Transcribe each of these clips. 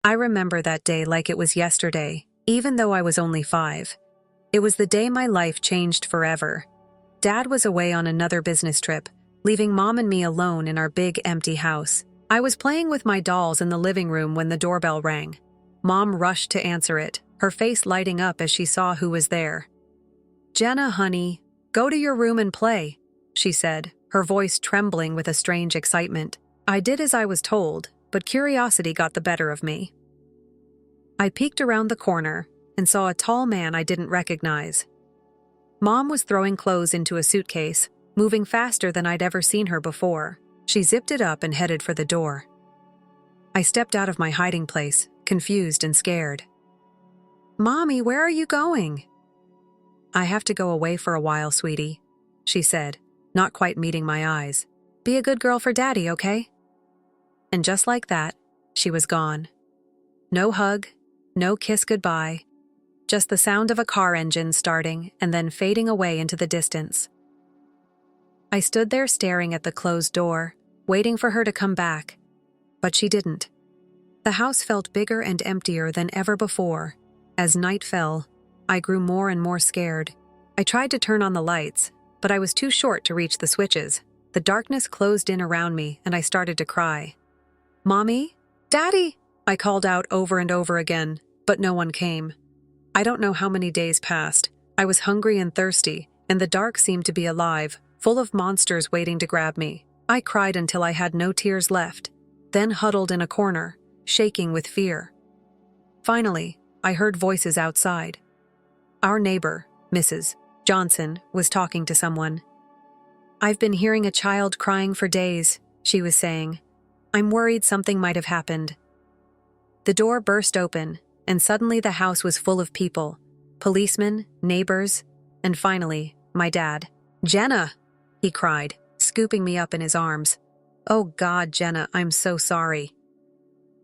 I remember that day like it was yesterday, even though I was only 5. It was the day my life changed forever. Dad was away on another business trip, leaving Mom and me alone in our big empty house. I was playing with my dolls in the living room when the doorbell rang. Mom rushed to answer it, her face lighting up as she saw who was there. "Jenna, honey, go to your room and play," she said, her voice trembling with a strange excitement. I did as I was told, but curiosity got the better of me. I peeked around the corner and saw a tall man I didn't recognize. Mom was throwing clothes into a suitcase, moving faster than I'd ever seen her before. She zipped it up and headed for the door. I stepped out of my hiding place, confused and scared. "Mommy, where are you going?" "I have to go away for a while, sweetie," she said, not quite meeting my eyes. "Be a good girl for Daddy, okay?" And just like that, she was gone. No hug, no kiss goodbye, just the sound of a car engine starting and then fading away into the distance. I stood there staring at the closed door, waiting for her to come back, but she didn't. The house felt bigger and emptier than ever before. As night fell, I grew more and more scared. I tried to turn on the lights, but I was too short to reach the switches. The darkness closed in around me and I started to cry. "Mommy? Daddy?" I called out over and over again, but no one came. I don't know how many days passed. I was hungry and thirsty, and the dark seemed to be alive, full of monsters waiting to grab me. I cried until I had no tears left, then huddled in a corner, shaking with fear. Finally, I heard voices outside. Our neighbor, Mrs. Johnson, was talking to someone. "I've been hearing a child crying for days," she was saying. "I'm worried something might have happened." The door burst open, and suddenly the house was full of people. Policemen, neighbors, and finally, my dad. "Jenna!" he cried, scooping me up in his arms. "Oh God, Jenna, I'm so sorry."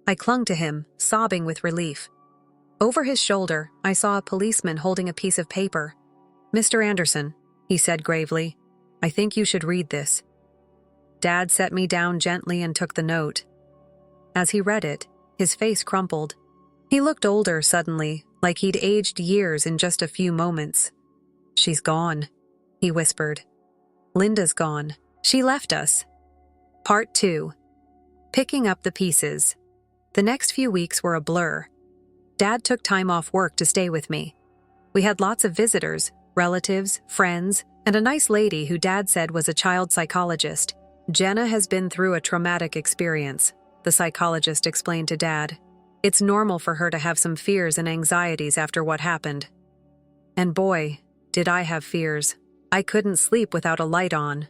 I clung to him, sobbing with relief. Over his shoulder, I saw a policeman holding a piece of paper. "Mr. Anderson," he said gravely, "I think you should read this." Dad set me down gently and took the note. As he read it, his face crumpled. He looked older suddenly, like he'd aged years in just a few moments. "She's gone," he whispered. "Linda's gone. She left us." Part 2. Picking up the pieces. The next few weeks were a blur. Dad took time off work to stay with me. We had lots of visitors, relatives, friends, and a nice lady who Dad said was a child psychologist. "Jenna has been through a traumatic experience," the psychologist explained to Dad. "It's normal for her to have some fears and anxieties after what happened." And boy, did I have fears. I couldn't sleep without a light on.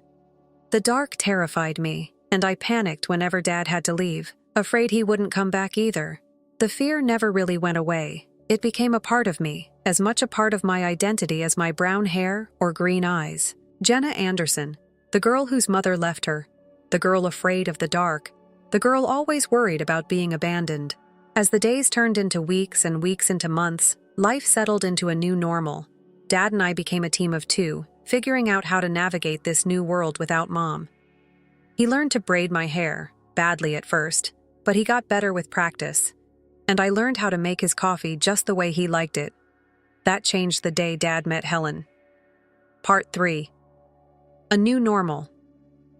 The dark terrified me, and I panicked whenever Dad had to leave, afraid he wouldn't come back either. The fear never really went away. It became a part of me, as much a part of my identity as my brown hair or green eyes. Jenna Anderson, the girl whose mother left her, the girl afraid of the dark, the girl always worried about being abandoned. As the days turned into weeks and weeks into months, life settled into a new normal. Dad and I became a team of 2, figuring out how to navigate this new world without Mom. He learned to braid my hair, badly at first, but he got better with practice. And I learned how to make his coffee just the way he liked it. That changed the day Dad met Helen. Part 3. A new normal.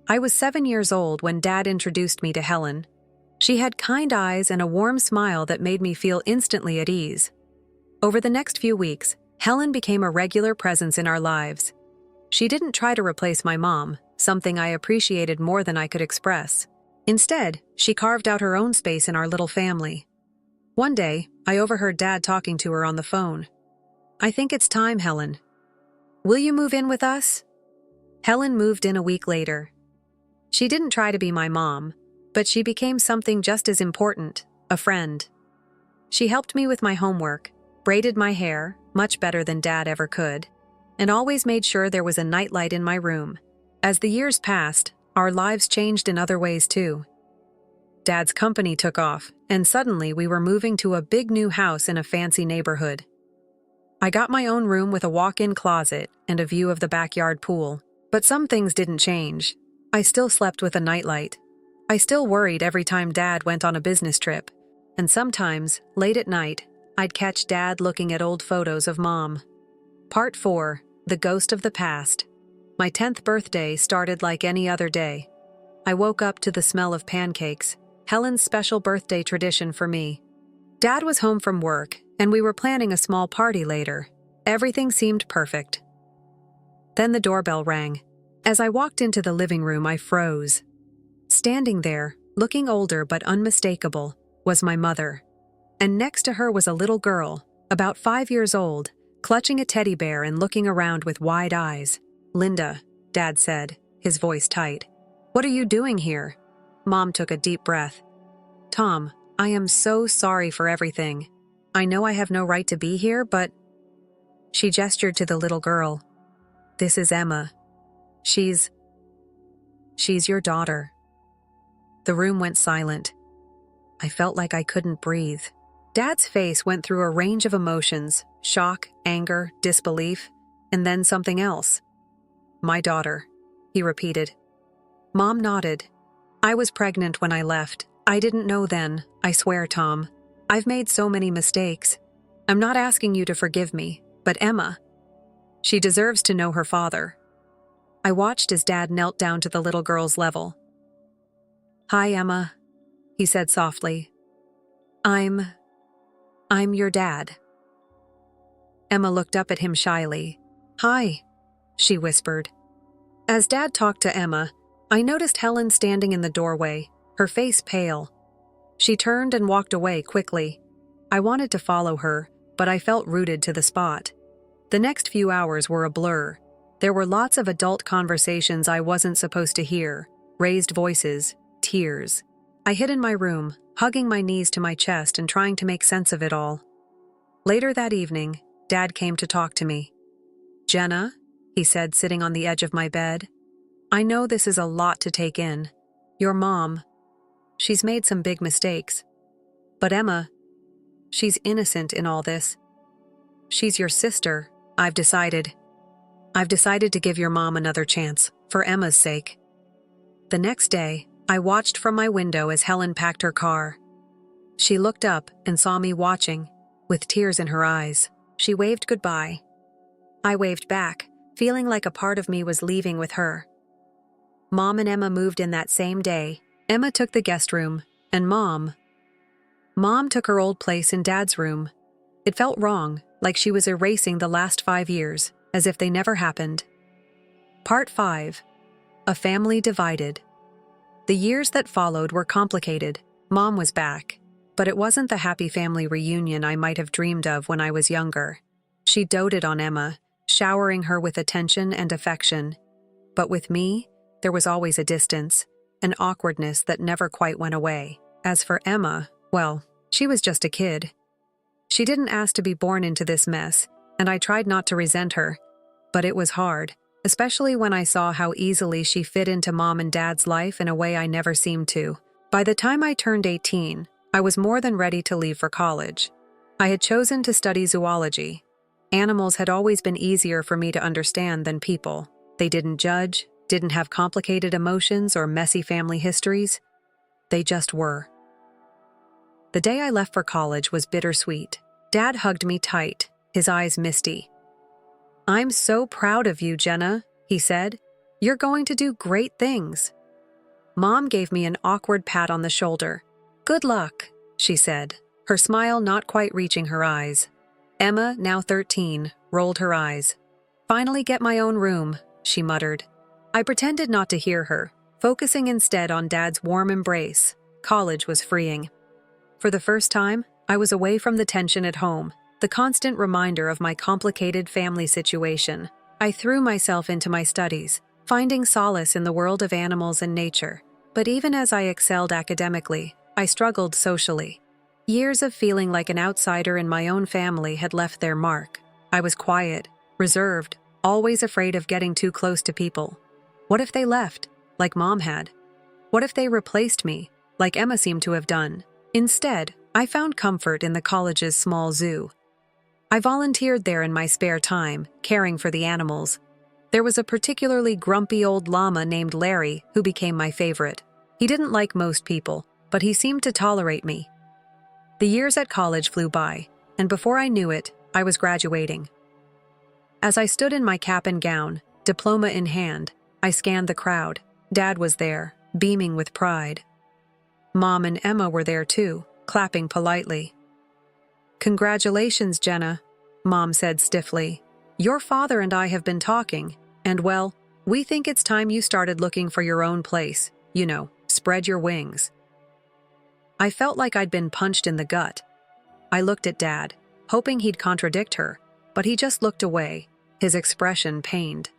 I was 7 years old when Dad introduced me to Helen. She had kind eyes and a warm smile that made me feel instantly at ease. Over the next few weeks, Helen became a regular presence in our lives. She didn't try to replace my mom, something I appreciated more than I could express. Instead, she carved out her own space in our little family. One day, I overheard Dad talking to her on the phone. "I think it's time, Helen. Will you move in with us?" Helen moved in a week later. She didn't try to be my mom, but she became something just as important, a friend. She helped me with my homework, braided my hair, much better than Dad ever could, and always made sure there was a nightlight in my room. As the years passed, our lives changed in other ways too. Dad's company took off, and suddenly we were moving to a big new house in a fancy neighborhood. I got my own room with a walk-in closet and a view of the backyard pool, but some things didn't change. I still slept with a nightlight. I still worried every time Dad went on a business trip. and sometimes, late at night, I'd catch Dad looking at old photos of Mom. Part 4. The Ghost of the Past. My 10th birthday started like any other day. I woke up to the smell of pancakes, Helen's special birthday tradition for me. Dad was home from work, and we were planning a small party later. Everything seemed perfect. Then the doorbell rang. As I walked into the living room, I froze. Standing there, looking older but unmistakable, was my mother. And next to her was a little girl, about 5 years old, clutching a teddy bear and looking around with wide eyes. "Linda," Dad said, his voice tight. "What are you doing here?" Mom took a deep breath. "Tom, I am so sorry for everything. I know I have no right to be here, but—" She gestured to the little girl. "This is Emma. She's your daughter." The room went silent. I felt like I couldn't breathe. Dad's face went through a range of emotions: shock, anger, disbelief, and then something else. "My daughter," he repeated. Mom nodded. "I was pregnant when I left. I didn't know then, I swear, Tom. I've made so many mistakes. I'm not asking you to forgive me, but Emma, she deserves to know her father." I watched as Dad knelt down to the little girl's level. "Hi, Emma," he said softly. I'm your dad." Emma looked up at him shyly. "Hi," she whispered. As Dad talked to Emma, I noticed Helen standing in the doorway, her face pale. She turned and walked away quickly. I wanted to follow her, but I felt rooted to the spot. The next few hours were a blur. There were lots of adult conversations I wasn't supposed to hear, raised voices, tears. I hid in my room, hugging my knees to my chest and trying to make sense of it all. Later that evening, Dad came to talk to me. "Jenna," he said, sitting on the edge of my bed, "I know this is a lot to take in. Your mom, she's made some big mistakes. But Emma, she's innocent in all this. She's your sister. I've decided to give your mom another chance, for Emma's sake." The next day, I watched from my window as Helen packed her car. She looked up and saw me watching, with tears in her eyes. She waved goodbye. I waved back, feeling like a part of me was leaving with her. Mom and Emma moved in that same day. Emma took the guest room, and Mom took her old place in Dad's room. It felt wrong, like she was erasing the last 5 years, as if they never happened. Part 5. A Family Divided. The years that followed were complicated. Mom was back, but it wasn't the happy family reunion I might have dreamed of when I was younger. She doted on Emma, showering her with attention and affection. But with me, there was always a distance, an awkwardness that never quite went away. As for Emma, well, she was just a kid. She didn't ask to be born into this mess, and I tried not to resent her. But it was hard, especially when I saw how easily she fit into Mom and Dad's life in a way I never seemed to. By the time I turned 18, I was more than ready to leave for college. I had chosen to study zoology. Animals had always been easier for me to understand than people. They didn't judge, didn't have complicated emotions or messy family histories. They just were. The day I left for college was bittersweet. Dad hugged me tight, his eyes misty. "I'm so proud of you, Jenna," he said. "You're going to do great things." Mom gave me an awkward pat on the shoulder. "Good luck," she said, her smile not quite reaching her eyes. Emma, now 13, rolled her eyes. "Finally get my own room," she muttered. I pretended not to hear her, focusing instead on Dad's warm embrace. College was freeing. For the first time, I was away from the tension at home, the constant reminder of my complicated family situation. I threw myself into my studies, finding solace in the world of animals and nature. But even as I excelled academically, I struggled socially. Years of feeling like an outsider in my own family had left their mark. I was quiet, reserved, always afraid of getting too close to people. What if they left, like Mom had? What if they replaced me, like Emma seemed to have done? Instead, I found comfort in the college's small zoo. I volunteered there in my spare time, caring for the animals. There was a particularly grumpy old llama named Larry who became my favorite. He didn't like most people, but he seemed to tolerate me. The years at college flew by, and before I knew it, I was graduating. As I stood in my cap and gown, diploma in hand, I scanned the crowd. Dad was there, beaming with pride. Mom and Emma were there too, clapping politely. "Congratulations, Jenna," Mom said stiffly. "Your father and I have been talking, and well, we think it's time you started looking for your own place. Spread your wings." I felt like I'd been punched in the gut. I looked at Dad, hoping he'd contradict her, but he just looked away, his expression pained.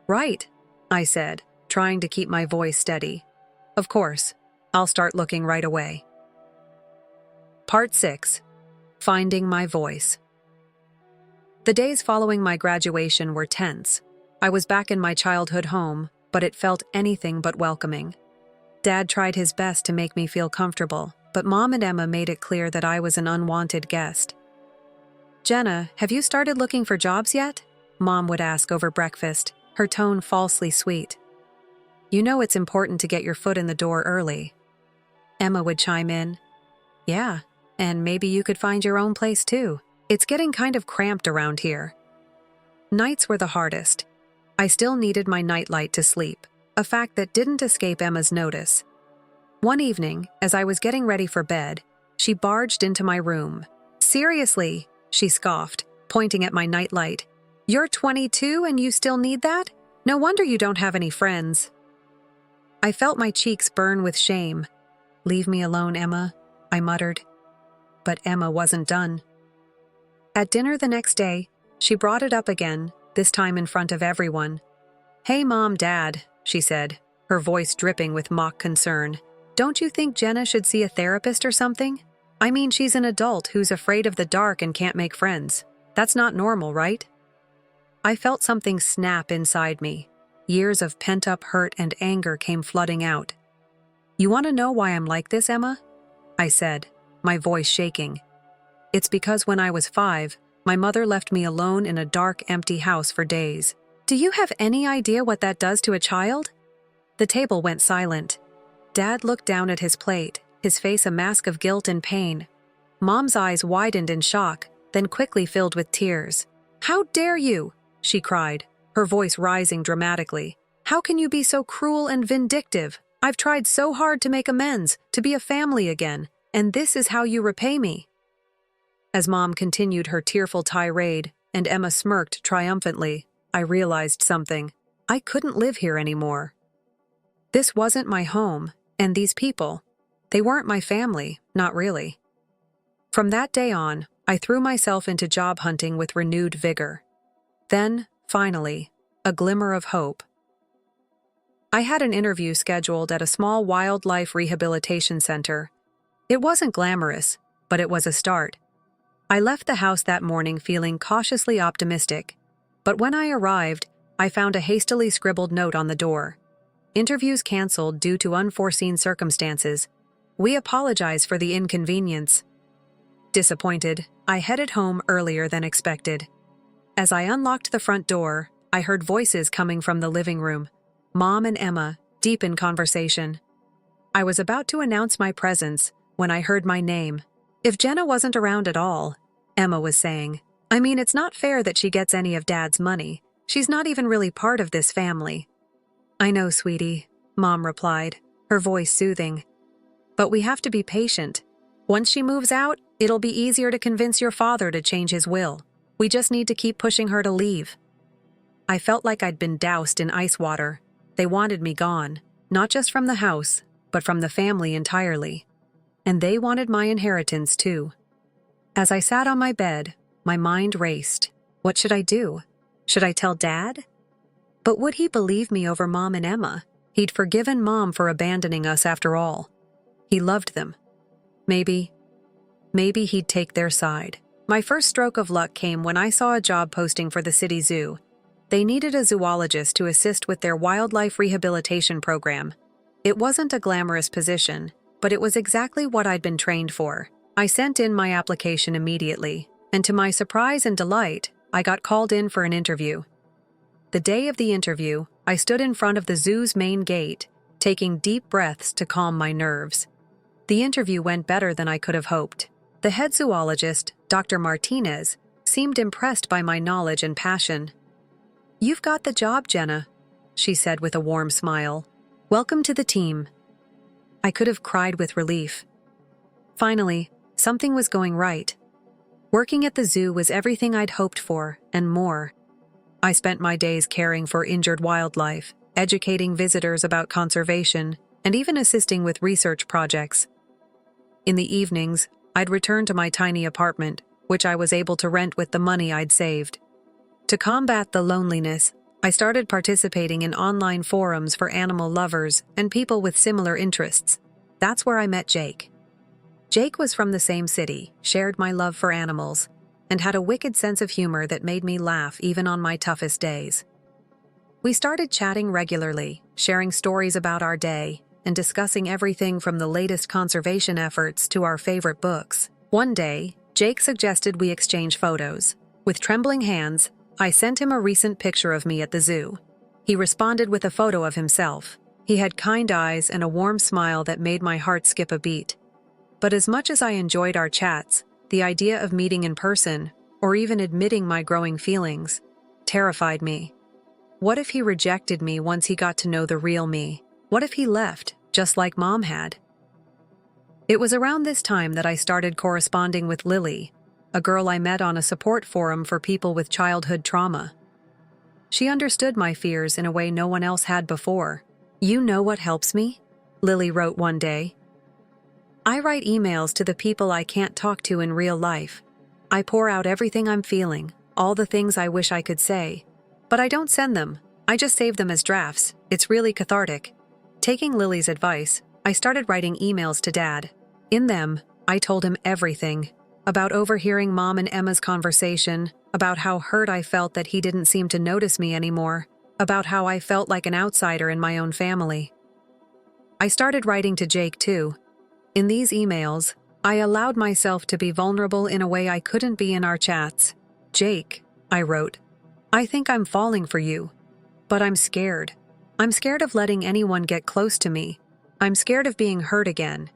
"Right," I said, trying to keep my voice steady. "Of course, I'll start looking right away." Part 6. Finding my voice. The days following my graduation were tense. I was back in my childhood home, but it felt anything but welcoming. Dad tried his best to make me feel comfortable, but Mom and Emma made it clear that I was an unwanted guest. "Jenna, have you started looking for jobs yet?" Mom would ask over breakfast, her tone falsely sweet. "You know it's important to get your foot in the door early." Emma would chime in, "Yeah, and maybe you could find your own place too. It's getting kind of cramped around here." Nights were the hardest. I still needed my nightlight to sleep, a fact that didn't escape Emma's notice. One evening, as I was getting ready for bed, she barged into my room. "Seriously," she scoffed, pointing at my nightlight. "You're 22 and you still need that? No wonder you don't have any friends." I felt my cheeks burn with shame. "Leave me alone, Emma," I muttered. But Emma wasn't done. At dinner the next day, she brought it up again, this time in front of everyone. "Hey, Mom, Dad," she said, her voice dripping with mock concern. "Don't you think Jenna should see a therapist or something? I mean, she's an adult who's afraid of the dark and can't make friends. That's not normal, right?" I felt something snap inside me. Years of pent-up hurt and anger came flooding out. "You want to know why I'm like this, Emma?" I said, my voice shaking. "It's because when I was 5, my mother left me alone in a dark, empty house for days. Do you have any idea what that does to a child?" The table went silent. Dad looked down at his plate, his face a mask of guilt and pain. Mom's eyes widened in shock, then quickly filled with tears. "How dare you?" she cried, her voice rising dramatically. "How can you be so cruel and vindictive? I've tried so hard to make amends, to be a family again, and this is how you repay me." As Mom continued her tearful tirade, and Emma smirked triumphantly, I realized something. I couldn't live here anymore. This wasn't my home, and these people, they weren't my family, not really. From that day on, I threw myself into job hunting with renewed vigor. Then, finally, a glimmer of hope. I had an interview scheduled at a small wildlife rehabilitation center. It wasn't glamorous, but it was a start. I left the house that morning feeling cautiously optimistic, but when I arrived, I found a hastily scribbled note on the door. "Interviews canceled due to unforeseen circumstances. We apologize for the inconvenience." Disappointed, I headed home earlier than expected. As I unlocked the front door, I heard voices coming from the living room. Mom and Emma, deep in conversation. I was about to announce my presence when I heard my name. "If Jenna wasn't around at all," Emma was saying. "I mean, it's not fair that she gets any of Dad's money. She's not even really part of this family." "I know, sweetie," Mom replied, her voice soothing. "But we have to be patient. Once she moves out, it'll be easier to convince your father to change his will. We just need to keep pushing her to leave." I felt like I'd been doused in ice water. They wanted me gone, not just from the house, but from the family entirely. And they wanted my inheritance too. As I sat on my bed, my mind raced. What should I do? Should I tell Dad? But would he believe me over Mom and Emma? He'd forgiven Mom for abandoning us after all. He loved them. Maybe he'd take their side. My first stroke of luck came when I saw a job posting for the city zoo. They needed a zoologist to assist with their wildlife rehabilitation program. It wasn't a glamorous position, but it was exactly what I'd been trained for. I sent in my application immediately, and to my surprise and delight, I got called in for an interview. The day of the interview, I stood in front of the zoo's main gate, taking deep breaths to calm my nerves. The interview went better than I could have hoped. The head zoologist, Dr. Martinez, seemed impressed by my knowledge and passion. "You've got the job, Jenna," she said with a warm smile. "Welcome to the team." I could have cried with relief. Finally, something was going right. Working at the zoo was everything I'd hoped for, and more. I spent my days caring for injured wildlife, educating visitors about conservation, and even assisting with research projects. In the evenings, I'd return to my tiny apartment, which I was able to rent with the money I'd saved. To combat the loneliness, I started participating in online forums for animal lovers and people with similar interests. That's where I met Jake. Jake was from the same city, shared my love for animals, and had a wicked sense of humor that made me laugh even on my toughest days. We started chatting regularly, sharing stories about our day, and discussing everything from the latest conservation efforts to our favorite books. One day, Jake suggested we exchange photos. With trembling hands, I sent him a recent picture of me at the zoo. He responded with a photo of himself. He had kind eyes and a warm smile that made my heart skip a beat. But as much as I enjoyed our chats, the idea of meeting in person, or even admitting my growing feelings, terrified me. What if he rejected me once he got to know the real me? What if he left, just like Mom had? It was around this time that I started corresponding with Lily, a girl I met on a support forum for people with childhood trauma. She understood my fears in a way no one else had before. "You know what helps me?" Lily wrote one day. "I write emails to the people I can't talk to in real life. I pour out everything I'm feeling, all the things I wish I could say. But I don't send them, I just save them as drafts. It's really cathartic." Taking Lily's advice, I started writing emails to Dad. In them, I told him everything. About overhearing Mom and Emma's conversation, about how hurt I felt that he didn't seem to notice me anymore, about how I felt like an outsider in my own family. I started writing to Jake too. In these emails, I allowed myself to be vulnerable in a way I couldn't be in our chats. "Jake," I wrote, "I think I'm falling for you. But I'm scared. I'm scared of letting anyone get close to me. I'm scared of being hurt again."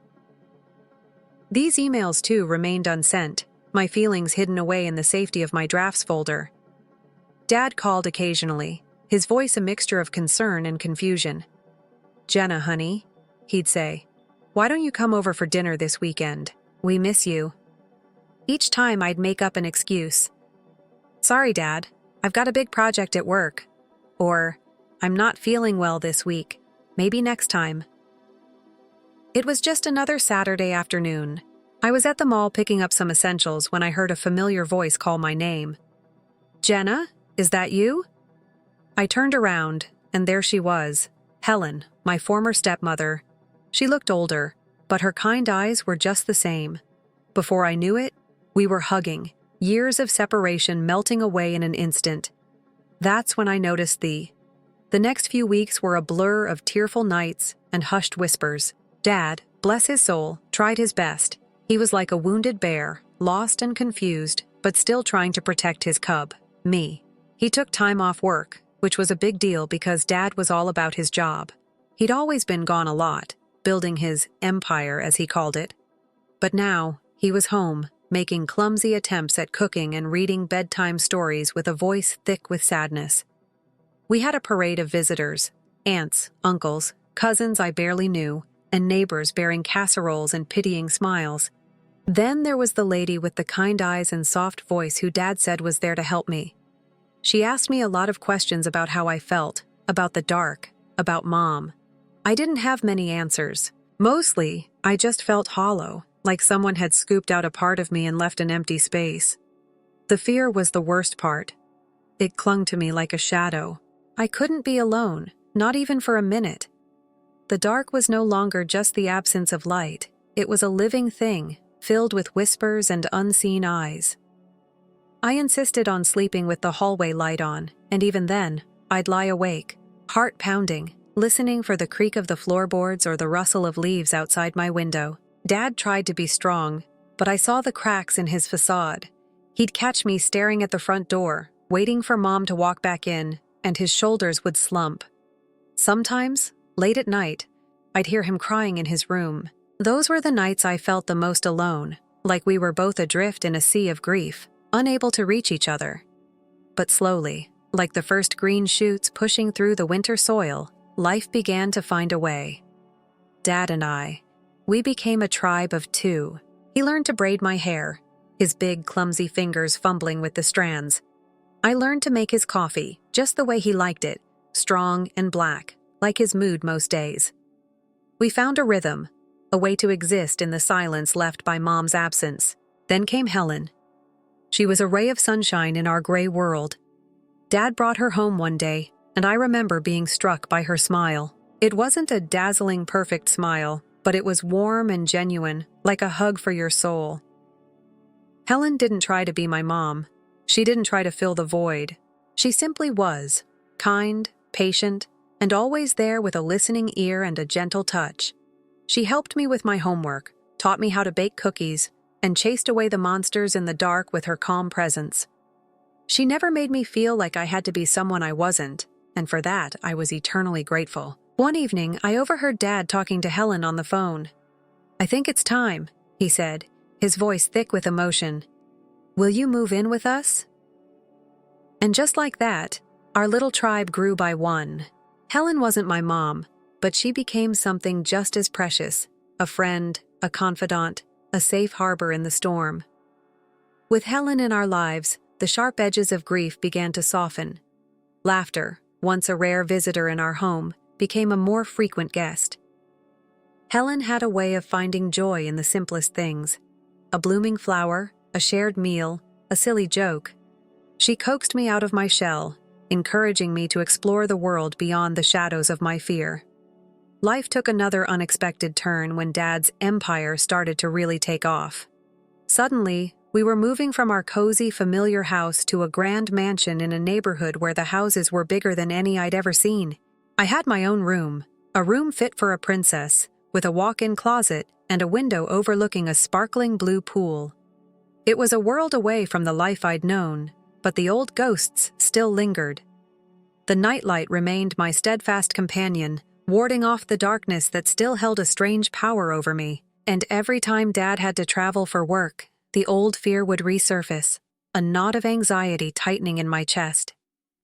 These emails, too, remained unsent, my feelings hidden away in the safety of my drafts folder. Dad called occasionally, his voice a mixture of concern and confusion. "Jenna, honey," he'd say, "why don't you come over for dinner this weekend? We miss you." Each time I'd make up an excuse. "Sorry, Dad, I've got a big project at work." Or, "I'm not feeling well this week. Maybe next time." It was just another Saturday afternoon. I was at the mall picking up some essentials when I heard a familiar voice call my name. "Jenna, is that you?" I turned around, and there she was, Helen, my former stepmother. She looked older, but her kind eyes were just the same. Before I knew it, we were hugging, years of separation melting away in an instant. That's when I noticed the next few weeks were a blur of tearful nights and hushed whispers. Dad, bless his soul, tried his best. He was like a wounded bear, lost and confused, but still trying to protect his cub, me. He took time off work, which was a big deal because Dad was all about his job. He'd always been gone a lot, building his empire, as he called it. But now, he was home, making clumsy attempts at cooking and reading bedtime stories with a voice thick with sadness. We had a parade of visitors, aunts, uncles, cousins I barely knew, and neighbors bearing casseroles and pitying smiles. Then there was the lady with the kind eyes and soft voice who Dad said was there to help me. She asked me a lot of questions about how I felt, about the dark, about Mom. I didn't have many answers. Mostly, I just felt hollow, like someone had scooped out a part of me and left an empty space. The fear was the worst part. It clung to me like a shadow. I couldn't be alone, not even for a minute. The dark was no longer just the absence of light. It was a living thing, filled with whispers and unseen eyes. I insisted on sleeping with the hallway light on, and even then, I'd lie awake, heart pounding, listening for the creak of the floorboards or the rustle of leaves outside my window. Dad tried to be strong, but I saw the cracks in his facade. He'd catch me staring at the front door, waiting for Mom to walk back in, and his shoulders would slump. Sometimes, late at night, I'd hear him crying in his room. Those were the nights I felt the most alone, like we were both adrift in a sea of grief, unable to reach each other. But slowly, like the first green shoots pushing through the winter soil, life began to find a way. Dad and I, we became a tribe of two. He learned to braid my hair, his big, clumsy fingers fumbling with the strands. I learned to make his coffee, just the way he liked it, strong and black, like his mood most days. We found a rhythm, a way to exist in the silence left by Mom's absence. Then came Helen. She was a ray of sunshine in our gray world. Dad brought her home one day, and I remember being struck by her smile. It wasn't a dazzling, perfect smile, but it was warm and genuine, like a hug for your soul. Helen didn't try to be my mom. She didn't try to fill the void. She simply was, kind, patient, and always there with a listening ear and a gentle touch. She helped me with my homework, taught me how to bake cookies, and chased away the monsters in the dark with her calm presence. She never made me feel like I had to be someone I wasn't, and for that I was eternally grateful. One evening, I overheard Dad talking to Helen on the phone. "I think it's time," he said, his voice thick with emotion. "Will you move in with us?" And just like that, our little tribe grew by one. Helen wasn't my mom, but she became something just as precious, a friend, a confidant, a safe harbor in the storm. With Helen in our lives, the sharp edges of grief began to soften. Laughter, once a rare visitor in our home, became a more frequent guest. Helen had a way of finding joy in the simplest things. A blooming flower, a shared meal, a silly joke. She coaxed me out of my shell, encouraging me to explore the world beyond the shadows of my fear. Life took another unexpected turn when Dad's empire started to really take off. Suddenly, we were moving from our cozy, familiar house to a grand mansion in a neighborhood where the houses were bigger than any I'd ever seen. I had my own room, a room fit for a princess, with a walk-in closet and a window overlooking a sparkling blue pool. It was a world away from the life I'd known, but the old ghosts still lingered. The nightlight remained my steadfast companion, warding off the darkness that still held a strange power over me. And every time Dad had to travel for work, the old fear would resurface, a knot of anxiety tightening in my chest.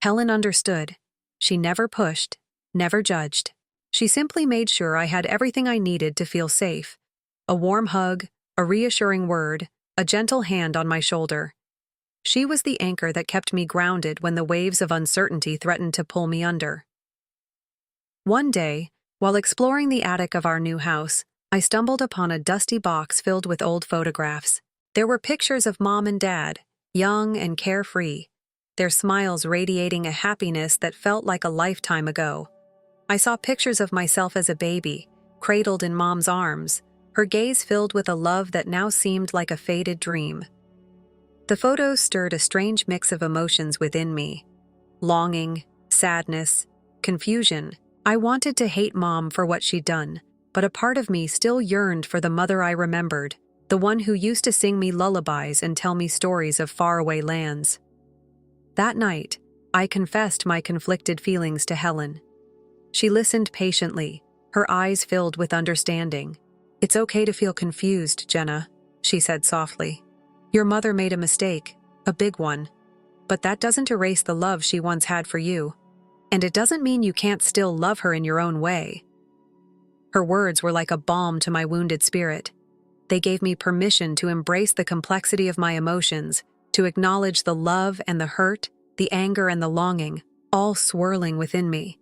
Helen understood. She never pushed, never judged. She simply made sure I had everything I needed to feel safe. A warm hug, a reassuring word, a gentle hand on my shoulder. She was the anchor that kept me grounded when the waves of uncertainty threatened to pull me under. One day, while exploring the attic of our new house, I stumbled upon a dusty box filled with old photographs. There were pictures of Mom and Dad, young and carefree, their smiles radiating a happiness that felt like a lifetime ago. I saw pictures of myself as a baby, cradled in Mom's arms, her gaze filled with a love that now seemed like a faded dream. The photos stirred a strange mix of emotions within me. Longing, sadness, confusion. I wanted to hate Mom for what she'd done, but a part of me still yearned for the mother I remembered, the one who used to sing me lullabies and tell me stories of faraway lands. That night, I confessed my conflicted feelings to Helen. She listened patiently, her eyes filled with understanding. "It's okay to feel confused, Jenna," she said softly. "Your mother made a mistake, a big one. But that doesn't erase the love she once had for you. And it doesn't mean you can't still love her in your own way." Her words were like a balm to my wounded spirit. They gave me permission to embrace the complexity of my emotions, to acknowledge the love and the hurt, the anger and the longing, all swirling within me.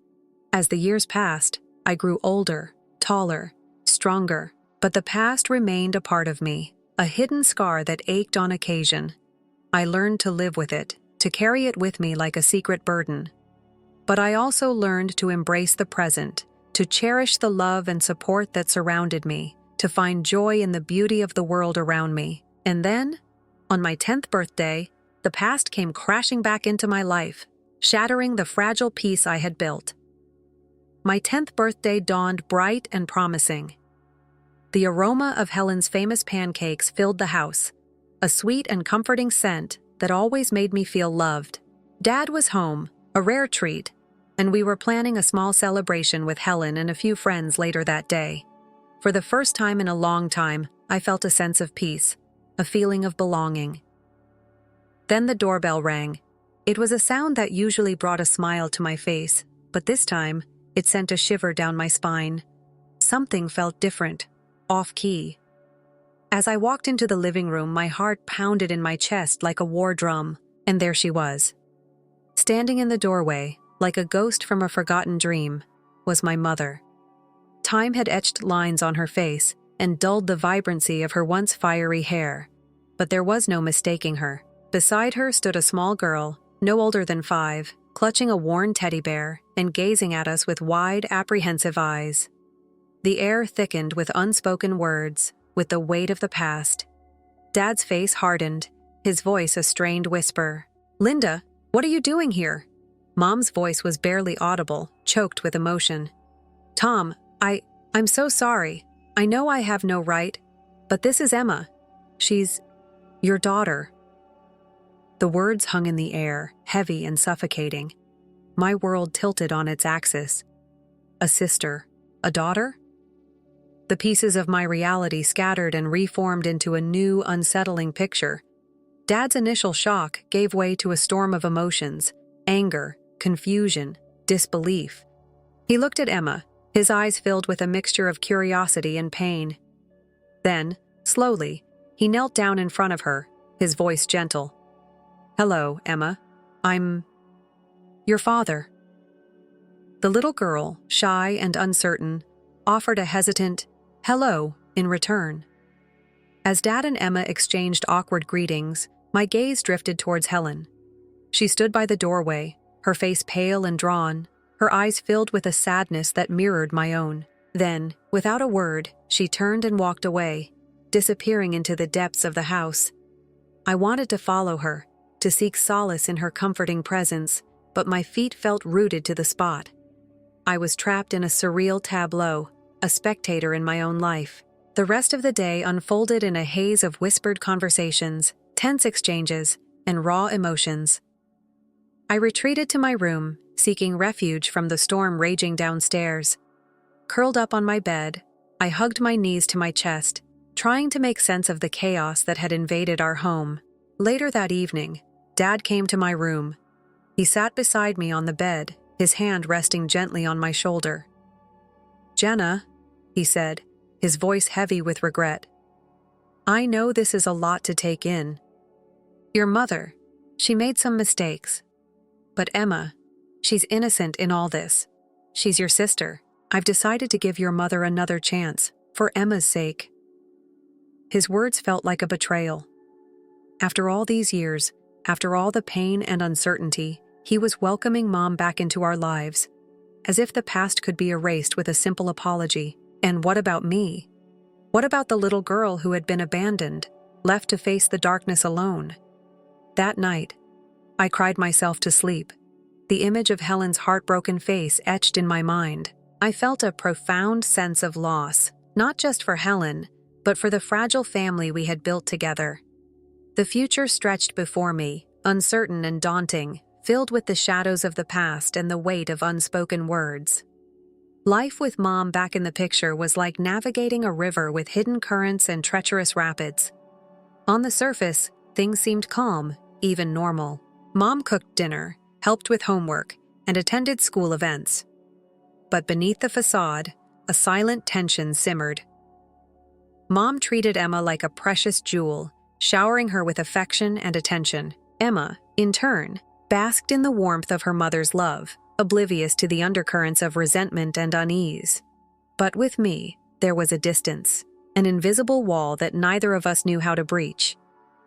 As the years passed, I grew older, taller, stronger, but the past remained a part of me, a hidden scar that ached on occasion. I learned to live with it, to carry it with me like a secret burden. But I also learned to embrace the present, to cherish the love and support that surrounded me, to find joy in the beauty of the world around me. And then, on my 10th birthday, the past came crashing back into my life, shattering the fragile peace I had built. My 10th birthday dawned bright and promising. The aroma of Helen's famous pancakes filled the house, a sweet and comforting scent that always made me feel loved. Dad was home, a rare treat, and we were planning a small celebration with Helen and a few friends later that day. For the first time in a long time, I felt a sense of peace, a feeling of belonging. Then the doorbell rang. It was a sound that usually brought a smile to my face, but this time, it sent a shiver down my spine. Something felt different, off-key. As I walked into the living room, my heart pounded in my chest like a war drum, and there she was. Standing in the doorway, like a ghost from a forgotten dream, was my mother. Time had etched lines on her face and dulled the vibrancy of her once fiery hair, but there was no mistaking her. Beside her stood a small girl, no older than 5, clutching a worn teddy bear and gazing at us with wide, apprehensive eyes. The air thickened with unspoken words, with the weight of the past. Dad's face hardened, his voice a strained whisper. "Linda, what are you doing here?" Mom's voice was barely audible, choked with emotion. "Tom, I'm so sorry. I know I have no right, but this is Emma. She's your daughter." The words hung in the air, heavy and suffocating. My world tilted on its axis. A sister, a daughter? The pieces of my reality scattered and reformed into a new, unsettling picture. Dad's initial shock gave way to a storm of emotions: anger, confusion, disbelief. He looked at Emma, his eyes filled with a mixture of curiosity and pain. Then, slowly, he knelt down in front of her, his voice gentle. "Hello, Emma. I'm your father." The little girl, shy and uncertain, offered a hesitant hello in return. As Dad and Emma exchanged awkward greetings, my gaze drifted towards Helen. She stood by the doorway, her face pale and drawn, her eyes filled with a sadness that mirrored my own. Then, without a word, she turned and walked away, disappearing into the depths of the house. I wanted to follow her, to seek solace in her comforting presence, but my feet felt rooted to the spot. I was trapped in a surreal tableau, a spectator in my own life. The rest of the day unfolded in a haze of whispered conversations, tense exchanges, and raw emotions. I retreated to my room, seeking refuge from the storm raging downstairs. Curled up on my bed, I hugged my knees to my chest, trying to make sense of the chaos that had invaded our home. Later that evening, Dad came to my room. He sat beside me on the bed, his hand resting gently on my shoulder. "Jenna," he said, his voice heavy with regret. "I know this is a lot to take in. Your mother, she made some mistakes. But Emma, she's innocent in all this. She's your sister. I've decided to give your mother another chance, for Emma's sake." His words felt like a betrayal. After all these years, after all the pain and uncertainty, he was welcoming Mom back into our lives, as if the past could be erased with a simple apology. And what about me? What about the little girl who had been abandoned, left to face the darkness alone? That night, I cried myself to sleep, the image of Helen's heartbroken face etched in my mind. I felt a profound sense of loss, not just for Helen, but for the fragile family we had built together. The future stretched before me, uncertain and daunting, filled with the shadows of the past and the weight of unspoken words. Life with Mom back in the picture was like navigating a river with hidden currents and treacherous rapids. On the surface, things seemed calm, even normal. Mom cooked dinner, helped with homework, and attended school events. But beneath the facade, a silent tension simmered. Mom treated Emma like a precious jewel, showering her with affection and attention. Emma, in turn, basked in the warmth of her mother's love, oblivious to the undercurrents of resentment and unease. But with me, there was a distance, an invisible wall that neither of us knew how to breach.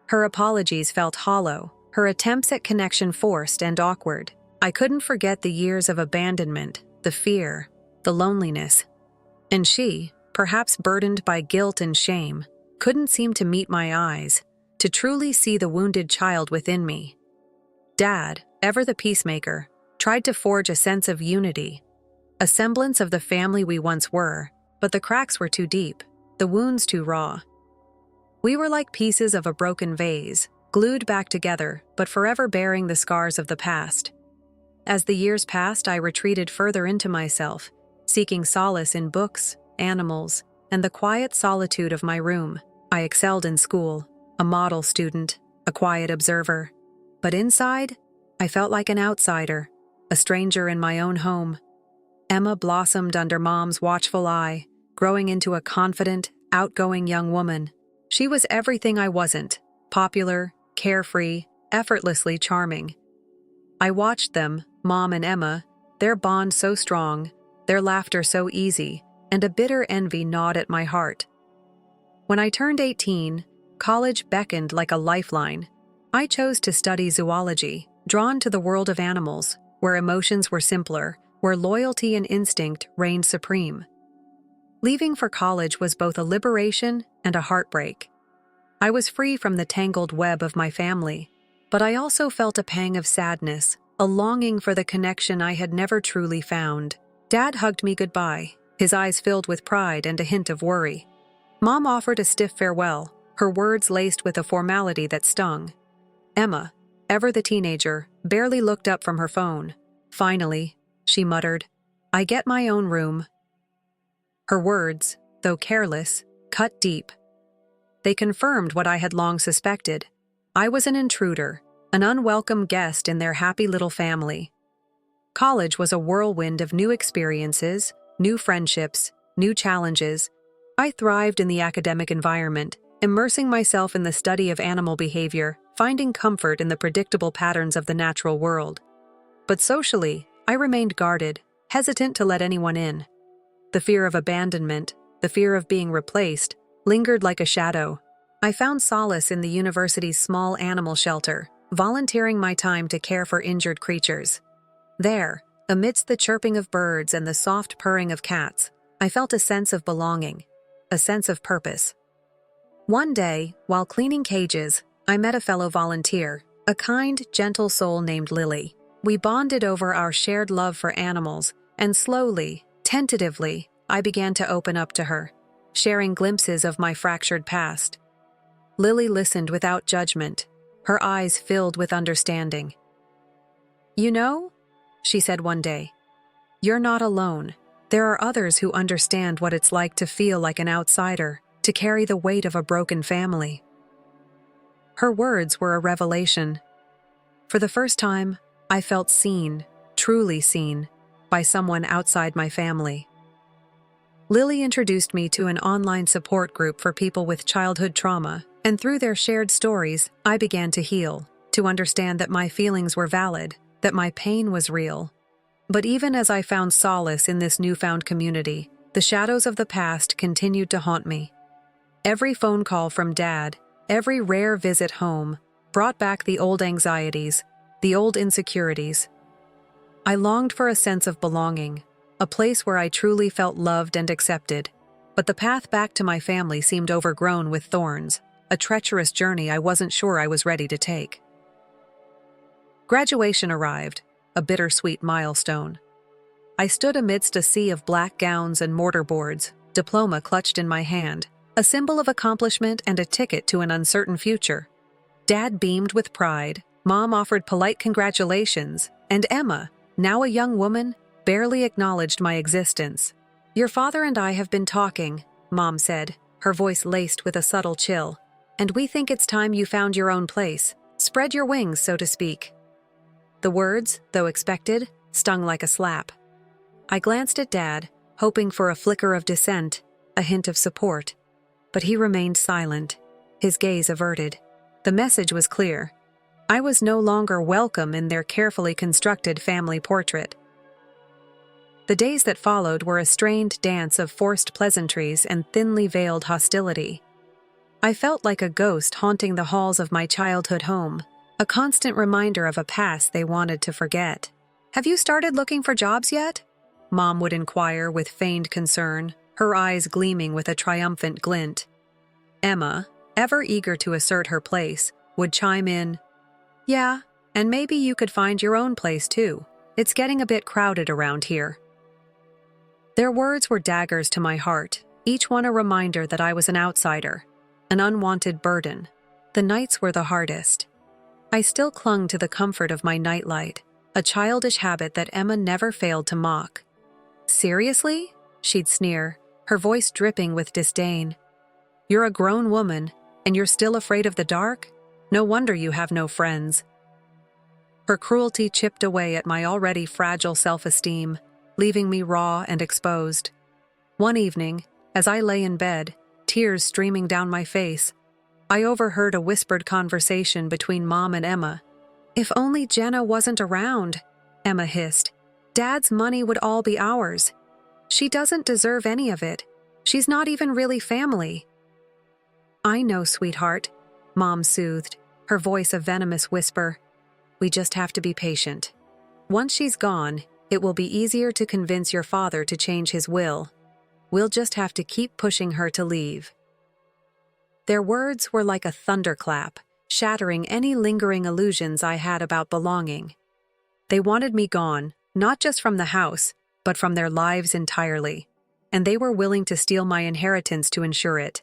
Her apologies felt hollow, her attempts at connection forced and awkward. I couldn't forget the years of abandonment, the fear, the loneliness. And she, perhaps burdened by guilt and shame, couldn't seem to meet my eyes, to truly see the wounded child within me. Dad, ever the peacemaker, tried to forge a sense of unity, a semblance of the family we once were, but the cracks were too deep, the wounds too raw. We were like pieces of a broken vase, glued back together, but forever bearing the scars of the past. As the years passed, I retreated further into myself, seeking solace in books, animals, and the quiet solitude of my room. I excelled in school, a model student, a quiet observer. But inside, I felt like an outsider, a stranger in my own home. Emma blossomed under Mom's watchful eye, growing into a confident, outgoing young woman. She was everything I wasn't: popular, carefree, effortlessly charming. I watched them, Mom and Emma, their bond so strong, their laughter so easy, and a bitter envy gnawed at my heart. When I turned 18, college beckoned like a lifeline. I chose to study zoology, drawn to the world of animals, where emotions were simpler, where loyalty and instinct reigned supreme. Leaving for college was both a liberation and a heartbreak. I was free from the tangled web of my family, but I also felt a pang of sadness, a longing for the connection I had never truly found. Dad hugged me goodbye, his eyes filled with pride and a hint of worry. Mom offered a stiff farewell, her words laced with a formality that stung. Emma, ever the teenager, barely looked up from her phone. Finally, she muttered, "I get my own room." Her words, though careless, cut deep. They confirmed what I had long suspected. I was an intruder, an unwelcome guest in their happy little family. College was a whirlwind of new experiences, new friendships, new challenges. I thrived in the academic environment, immersing myself in the study of animal behavior, finding comfort in the predictable patterns of the natural world. But socially, I remained guarded, hesitant to let anyone in. The fear of abandonment, the fear of being replaced, lingered like a shadow. I found solace in the university's small animal shelter, volunteering my time to care for injured creatures. There, amidst the chirping of birds and the soft purring of cats, I felt a sense of belonging, a sense of purpose. One day, while cleaning cages, I met a fellow volunteer, a kind, gentle soul named Lily. We bonded over our shared love for animals, and slowly, tentatively, I began to open up to her, sharing glimpses of my fractured past. Lily listened without judgment, her eyes filled with understanding. "You know," she said one day, "you're not alone. There are others who understand what it's like to feel like an outsider, to carry the weight of a broken family." Her words were a revelation. For the first time, I felt seen, truly seen, by someone outside my family. Lily introduced me to an online support group for people with childhood trauma, and through their shared stories, I began to heal, to understand that my feelings were valid, that my pain was real. But even as I found solace in this newfound community, the shadows of the past continued to haunt me. Every phone call from Dad, every rare visit home, brought back the old anxieties, the old insecurities. I longed for a sense of belonging, a place where I truly felt loved and accepted. But the path back to my family seemed overgrown with thorns, a treacherous journey I wasn't sure I was ready to take. Graduation arrived, a bittersweet milestone. I stood amidst a sea of black gowns and mortarboards, diploma clutched in my hand, a symbol of accomplishment and a ticket to an uncertain future. Dad beamed with pride, Mom offered polite congratulations, and Emma, now a young woman, barely acknowledged my existence. "Your father and I have been talking," Mom said, her voice laced with a subtle chill, "and we think it's time you found your own place. Spread your wings, so to speak." The words, though expected, stung like a slap. I glanced at Dad, hoping for a flicker of dissent, a hint of support. But he remained silent, his gaze averted. The message was clear. I was no longer welcome in their carefully constructed family portrait. The days that followed were a strained dance of forced pleasantries and thinly veiled hostility. I felt like a ghost haunting the halls of my childhood home, a constant reminder of a past they wanted to forget. "Have you started looking for jobs yet?" Mom would inquire with feigned concern, her eyes gleaming with a triumphant glint. Emma, ever eager to assert her place, would chime in, "Yeah, and maybe you could find your own place too. It's getting a bit crowded around here." Their words were daggers to my heart, each one a reminder that I was an outsider, an unwanted burden. The nights were the hardest. I still clung to the comfort of my nightlight, a childish habit that Emma never failed to mock. "Seriously?" she'd sneer, her voice dripping with disdain. "You're a grown woman. And you're still afraid of the dark? No wonder you have no friends." Her cruelty chipped away at my already fragile self-esteem, leaving me raw and exposed. One evening, as I lay in bed, tears streaming down my face, I overheard a whispered conversation between Mom and Emma. "If only Jenna wasn't around," Emma hissed. "Dad's money would all be ours. She doesn't deserve any of it. She's not even really family." "I know, sweetheart," Mom soothed, her voice a venomous whisper. "We just have to be patient. Once she's gone, it will be easier to convince your father to change his will. We'll just have to keep pushing her to leave." Their words were like a thunderclap, shattering any lingering illusions I had about belonging. They wanted me gone, not just from the house, but from their lives entirely, and they were willing to steal my inheritance to ensure it.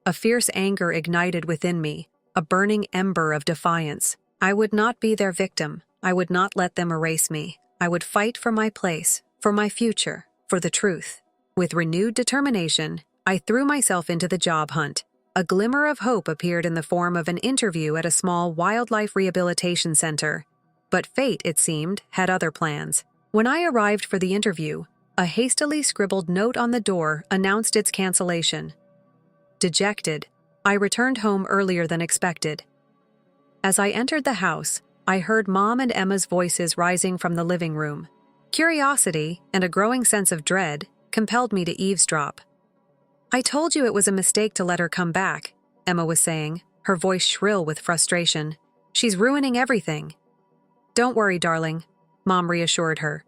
A fierce anger ignited within me, a burning ember of defiance. I would not be their victim. I would not let them erase me. I would fight for my place, for my future, for the truth. With renewed determination, I threw myself into the job hunt. A glimmer of hope appeared in the form of an interview at a small wildlife rehabilitation center. But fate, it seemed, had other plans. When I arrived for the interview, a hastily scribbled note on the door announced its cancellation. Dejected, I returned home earlier than expected. As I entered the house, I heard Mom and Emma's voices rising from the living room. Curiosity and a growing sense of dread compelled me to eavesdrop. "I told you it was a mistake to let her come back," Emma was saying, her voice shrill with frustration. "She's ruining everything." "Don't worry, darling," Mom reassured her.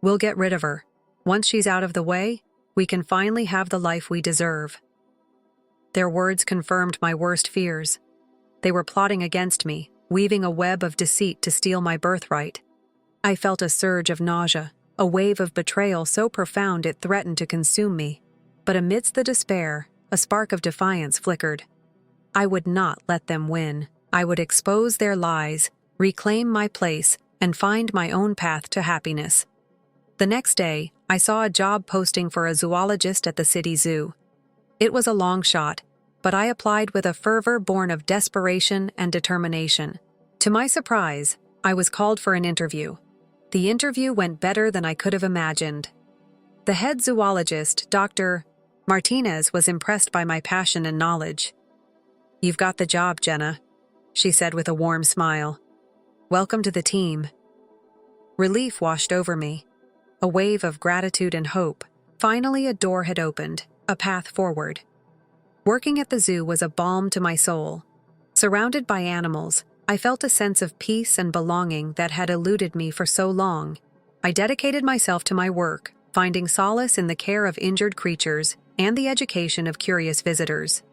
"We'll get rid of her. Once she's out of the way, we can finally have the life we deserve." Their words confirmed my worst fears. They were plotting against me, weaving a web of deceit to steal my birthright. I felt a surge of nausea, a wave of betrayal so profound it threatened to consume me. But amidst the despair, a spark of defiance flickered. I would not let them win. I would expose their lies, reclaim my place, and find my own path to happiness. The next day, I saw a job posting for a zoologist at the city zoo. It was a long shot, but I applied with a fervor born of desperation and determination. To my surprise, I was called for an interview. The interview went better than I could have imagined. The head zoologist, Dr. Martinez, was impressed by my passion and knowledge. "You've got the job, Jenna," she said with a warm smile. "Welcome to the team." Relief washed over me. A wave of gratitude and hope. Finally, a door had opened, a path forward. Working at the zoo was a balm to my soul. Surrounded by animals, I felt a sense of peace and belonging that had eluded me for so long. I dedicated myself to my work, finding solace in the care of injured creatures and the education of curious visitors.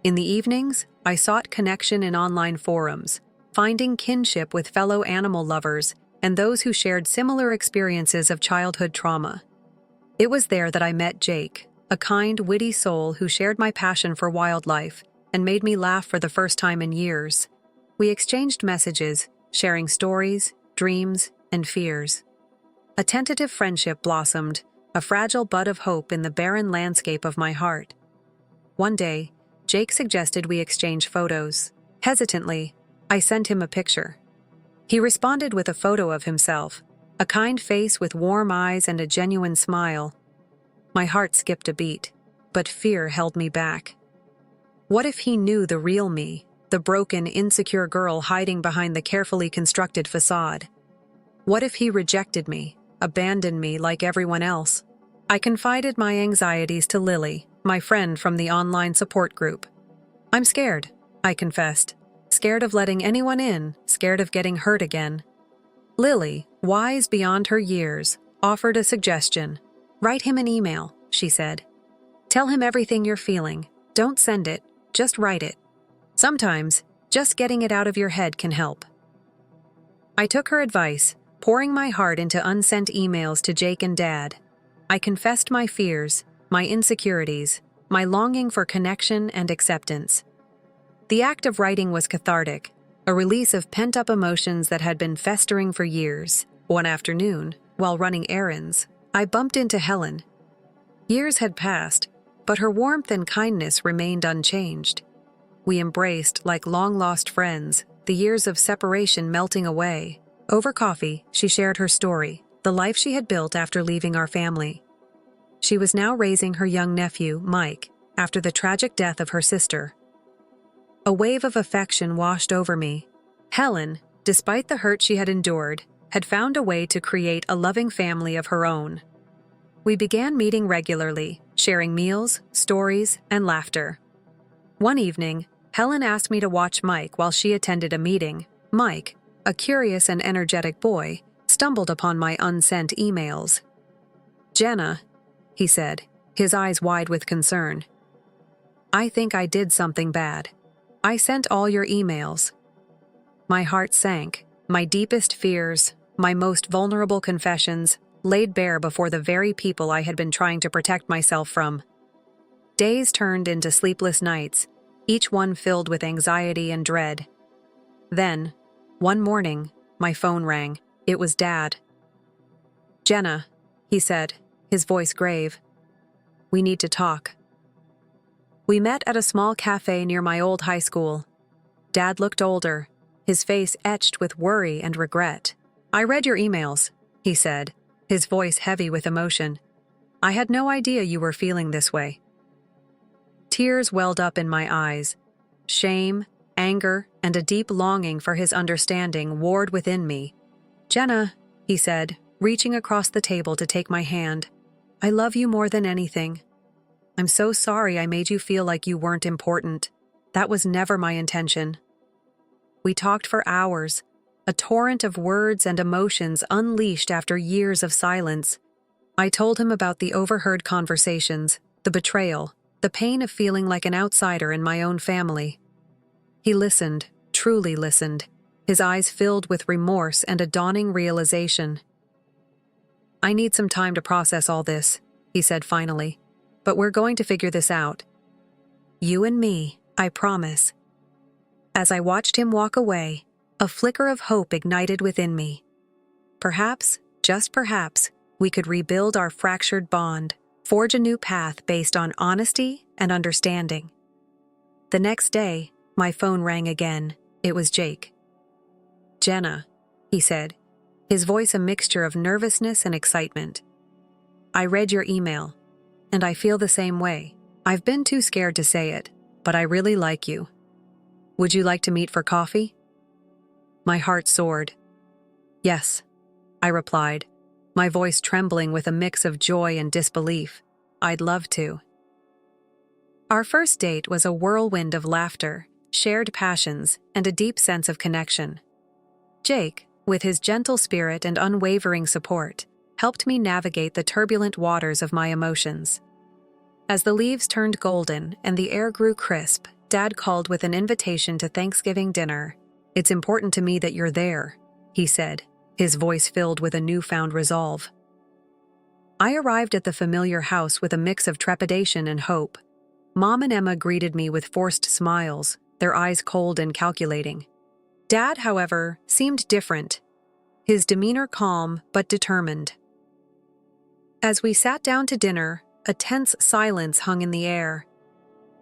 In the evenings, I sought connection in online forums, finding kinship with fellow animal lovers and those who shared similar experiences of childhood trauma. It was there that I met Jake, a kind, witty soul who shared my passion for wildlife and made me laugh for the first time in years. We exchanged messages, sharing stories, dreams, and fears. A tentative friendship blossomed, a fragile bud of hope in the barren landscape of my heart. One day, Jake suggested we exchange photos. Hesitantly, I sent him a picture. He responded with a photo of himself, a kind face with warm eyes and a genuine smile. My heart skipped a beat, but fear held me back. What if he knew the real me, the broken, insecure girl hiding behind the carefully constructed facade? What if he rejected me, abandoned me like everyone else? I confided my anxieties to Lily, my friend from the online support group. "I'm scared," I confessed. "Scared of letting anyone in, scared of getting hurt again." Lily, wise beyond her years, offered a suggestion. "Write him an email," she said. "Tell him everything you're feeling. Don't send it, just write it. Sometimes, just getting it out of your head can help." I took her advice, pouring my heart into unsent emails to Jake and Dad. I confessed my fears, my insecurities, my longing for connection and acceptance. The act of writing was cathartic, a release of pent-up emotions that had been festering for years. One afternoon, while running errands, I bumped into Helen. Years had passed, but her warmth and kindness remained unchanged. we embraced like long-lost friends, the years of separation melting away. Over coffee, she shared her story, the life she had built after leaving our family. She was now raising her young nephew, Mike, after the tragic death of her sister. A wave of affection washed over me. Helen, despite the hurt she had endured, had found a way to create a loving family of her own. We began meeting regularly, sharing meals, stories, and laughter. One evening, Helen asked me to watch Mike while she attended a meeting. Mike, a curious and energetic boy, stumbled upon my unsent emails. "Jenna," he said, his eyes wide with concern. "I think I did something bad. I sent all your emails." My heart sank, my deepest fears, my most vulnerable confessions, laid bare before the very people I had been trying to protect myself from. Days turned into sleepless nights, each one filled with anxiety and dread. Then, one morning, my phone rang. It was Dad. "Jenna," he said, his voice grave. "We need to talk." We met at a small cafe near my old high school. Dad looked older, his face etched with worry and regret. "I read your emails," he said, his voice heavy with emotion. "I had no idea you were feeling this way." Tears welled up in my eyes. Shame, anger, and a deep longing for his understanding warred within me. "Jenna," he said, reaching across the table to take my hand, "I love you more than anything. I'm so sorry I made you feel like you weren't important. That was never my intention." We talked for hours, a torrent of words and emotions unleashed after years of silence. I told him about the overheard conversations, the betrayal, the pain of feeling like an outsider in my own family. He listened, truly listened, his eyes filled with remorse and a dawning realization. "I need some time to process all this," he said finally, "but we're going to figure this out. You and me, I promise." As I watched him walk away, a flicker of hope ignited within me. Perhaps, just perhaps, we could rebuild our fractured bond, forge a new path based on honesty and understanding. The next day, my phone rang again. It was Jake. "Jenna," he said, his voice a mixture of nervousness and excitement. "I read your email, and I feel the same way. I've been too scared to say it, but I really like you. Would you like to meet for coffee?" My heart soared. "Yes," I replied, my voice trembling with a mix of joy and disbelief. "I'd love to." Our first date was a whirlwind of laughter, shared passions, and a deep sense of connection. Jake, with his gentle spirit and unwavering support, helped me navigate the turbulent waters of my emotions. As the leaves turned golden and the air grew crisp, Dad called with an invitation to Thanksgiving dinner. "It's important to me that you're there," he said, his voice filled with a newfound resolve. I arrived at the familiar house with a mix of trepidation and hope. Mom and Emma greeted me with forced smiles, their eyes cold and calculating. Dad, however, seemed different, his demeanor calm but determined. As we sat down to dinner, a tense silence hung in the air.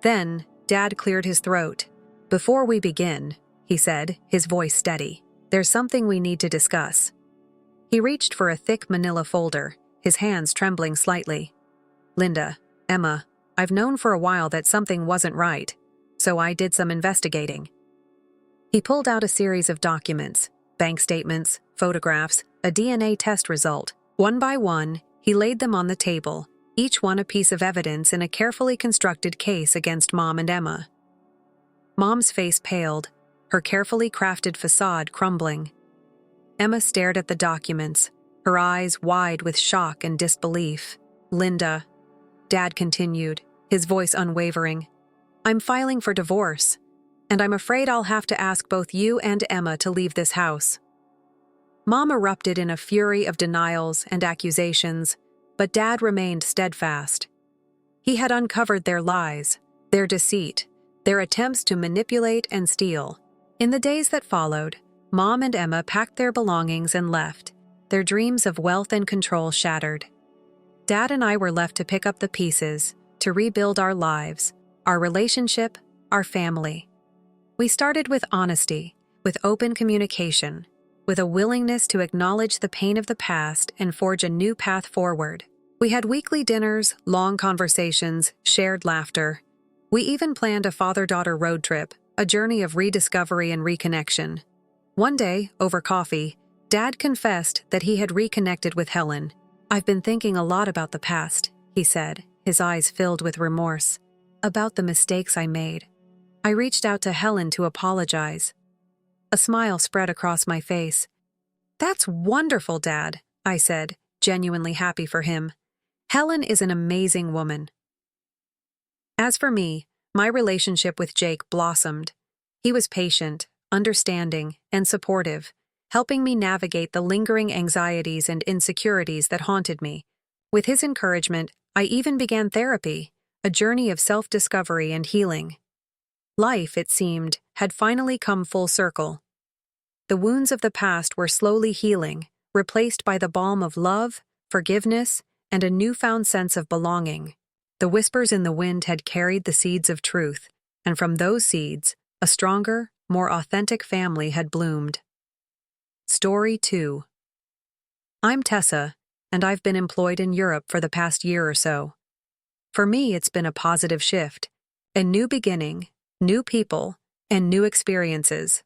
Then, Dad cleared his throat. "Before we begin," he said, his voice steady, "there's something we need to discuss." He reached for a thick manila folder, his hands trembling slightly. "Linda, Emma, I've known for a while that something wasn't right, so I did some investigating." He pulled out a series of documents, bank statements, photographs, a DNA test result. One by one, he laid them on the table, each one a piece of evidence in a carefully constructed case against Mom and Emma. Mom's face paled, her carefully crafted facade crumbling. Emma stared at the documents, her eyes wide with shock and disbelief. "Linda," Dad continued, his voice unwavering, "I'm filing for divorce, and I'm afraid I'll have to ask both you and Emma to leave this house." Mom erupted in a fury of denials and accusations, but Dad remained steadfast. He had uncovered their lies, their deceit, their attempts to manipulate and steal. In the days that followed, Mom and Emma packed their belongings and left, their dreams of wealth and control shattered. Dad and I were left to pick up the pieces, to rebuild our lives, our relationship, our family. We started with honesty, with open communication, with a willingness to acknowledge the pain of the past and forge a new path forward. We had weekly dinners, long conversations, shared laughter. We even planned a father-daughter road trip, a journey of rediscovery and reconnection. One day, over coffee, Dad confessed that he had reconnected with Helen. "I've been thinking a lot about the past," he said, his eyes filled with remorse. "About the mistakes I made. I reached out to Helen to apologize." A smile spread across my face. "That's wonderful, Dad," I said, genuinely happy for him. "Helen is an amazing woman." As for me, my relationship with Jake blossomed. He was patient, understanding, and supportive, helping me navigate the lingering anxieties and insecurities that haunted me. With his encouragement, I even began therapy, a journey of self-discovery and healing. Life, it seemed, had finally come full circle. The wounds of the past were slowly healing, replaced by the balm of love, forgiveness, and a newfound sense of belonging. The whispers in the wind had carried the seeds of truth, and from those seeds, a stronger, more authentic family had bloomed. Story 2. I'm Tessa, and I've been employed in Europe for the past year or so. For me, it's been a positive shift, a new beginning, new people, and new experiences.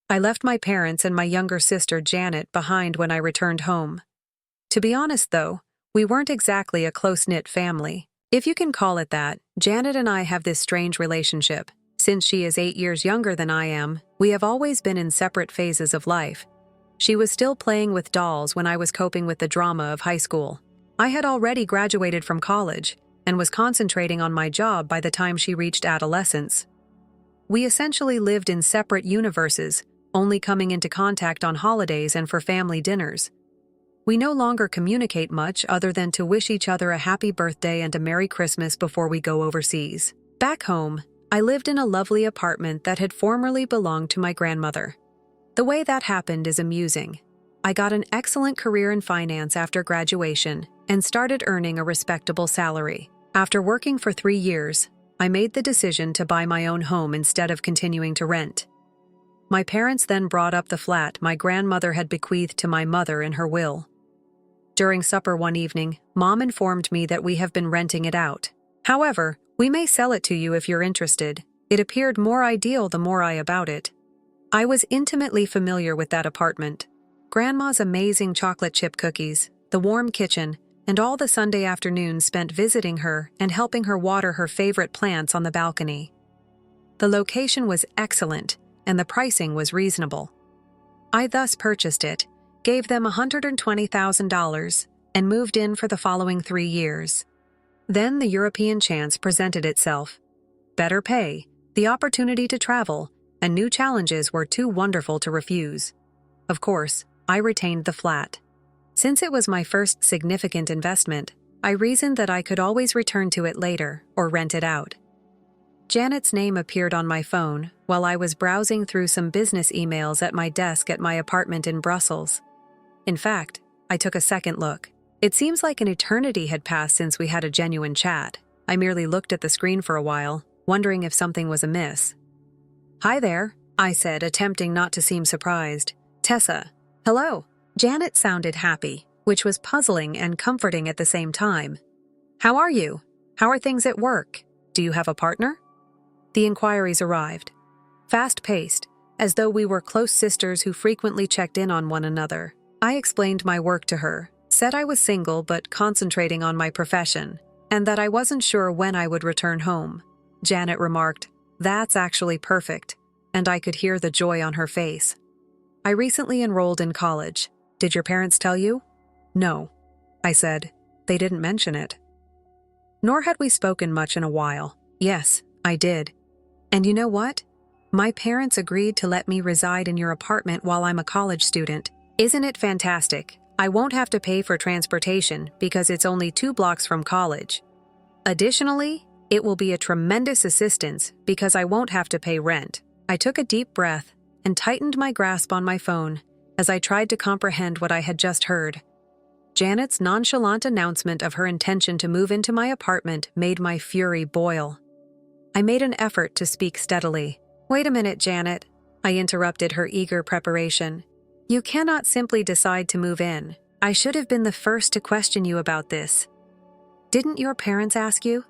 I left my parents and my younger sister Janet behind when I returned home. To be honest, though, we weren't exactly a close-knit family. If you can call it that, Janet and I have this strange relationship. Since she is 8 years younger than I am, we have always been in separate phases of life. She was still playing with dolls when I was coping with the drama of high school. I had already graduated from college and was concentrating on my job by the time she reached adolescence. We essentially lived in separate universes, only coming into contact on holidays and for family dinners. We no longer communicate much other than to wish each other a happy birthday and a Merry Christmas before we go overseas. Back home, I lived in a lovely apartment that had formerly belonged to my grandmother. The way that happened is amusing. I got an excellent career in finance after graduation and started earning a respectable salary. After working for 3 years, I made the decision to buy my own home instead of continuing to rent. My parents then brought up the flat my grandmother had bequeathed to my mother in her will. During supper one evening, Mom informed me that we have been renting it out. "However, we may sell it to you if you're interested. It appeared more ideal the more I about it." I was intimately familiar with that apartment. Grandma's amazing chocolate chip cookies, the warm kitchen, and all the Sunday afternoons spent visiting her and helping her water her favorite plants on the balcony. The location was excellent, and the pricing was reasonable. I thus purchased it, gave them $120,000, and moved in for the following 3 years. Then the European chance presented itself. Better pay, the opportunity to travel, and new challenges were too wonderful to refuse. Of course, I retained the flat. Since it was my first significant investment, I reasoned that I could always return to it later or rent it out. Janet's name appeared on my phone while I was browsing through some business emails at my desk at my apartment in Brussels. In fact, I took a second look. It seems like an eternity had passed since we had a genuine chat. I merely looked at the screen for a while, wondering if something was amiss. "Hi there," I said, attempting not to seem surprised. "Tessa." "Hello." Janet sounded happy, which was puzzling and comforting at the same time. "How are you? How are things at work? Do you have a partner?" The inquiries arrived. Fast-paced, as though we were close sisters who frequently checked in on one another. I explained my work to her, said I was single but concentrating on my profession, and that I wasn't sure when I would return home. Janet remarked, "That's actually perfect," and I could hear the joy on her face. "I recently enrolled in college. Did your parents tell you?" "No," I said. "They didn't mention it." Nor had we spoken much in a while. "Yes, I did. And you know what? My parents agreed to let me reside in your apartment while I'm a college student. Isn't it fantastic? I won't have to pay for transportation because it's only 2 blocks from college. Additionally, it will be a tremendous assistance because I won't have to pay rent." I took a deep breath and tightened my grasp on my phone as I tried to comprehend what I had just heard. Janet's nonchalant announcement of her intention to move into my apartment made my fury boil. I made an effort to speak steadily. Wait a minute, Janet. I interrupted her eager preparation. You cannot simply decide to move in. I should have been the first to question you about this. Didn't your parents ask you?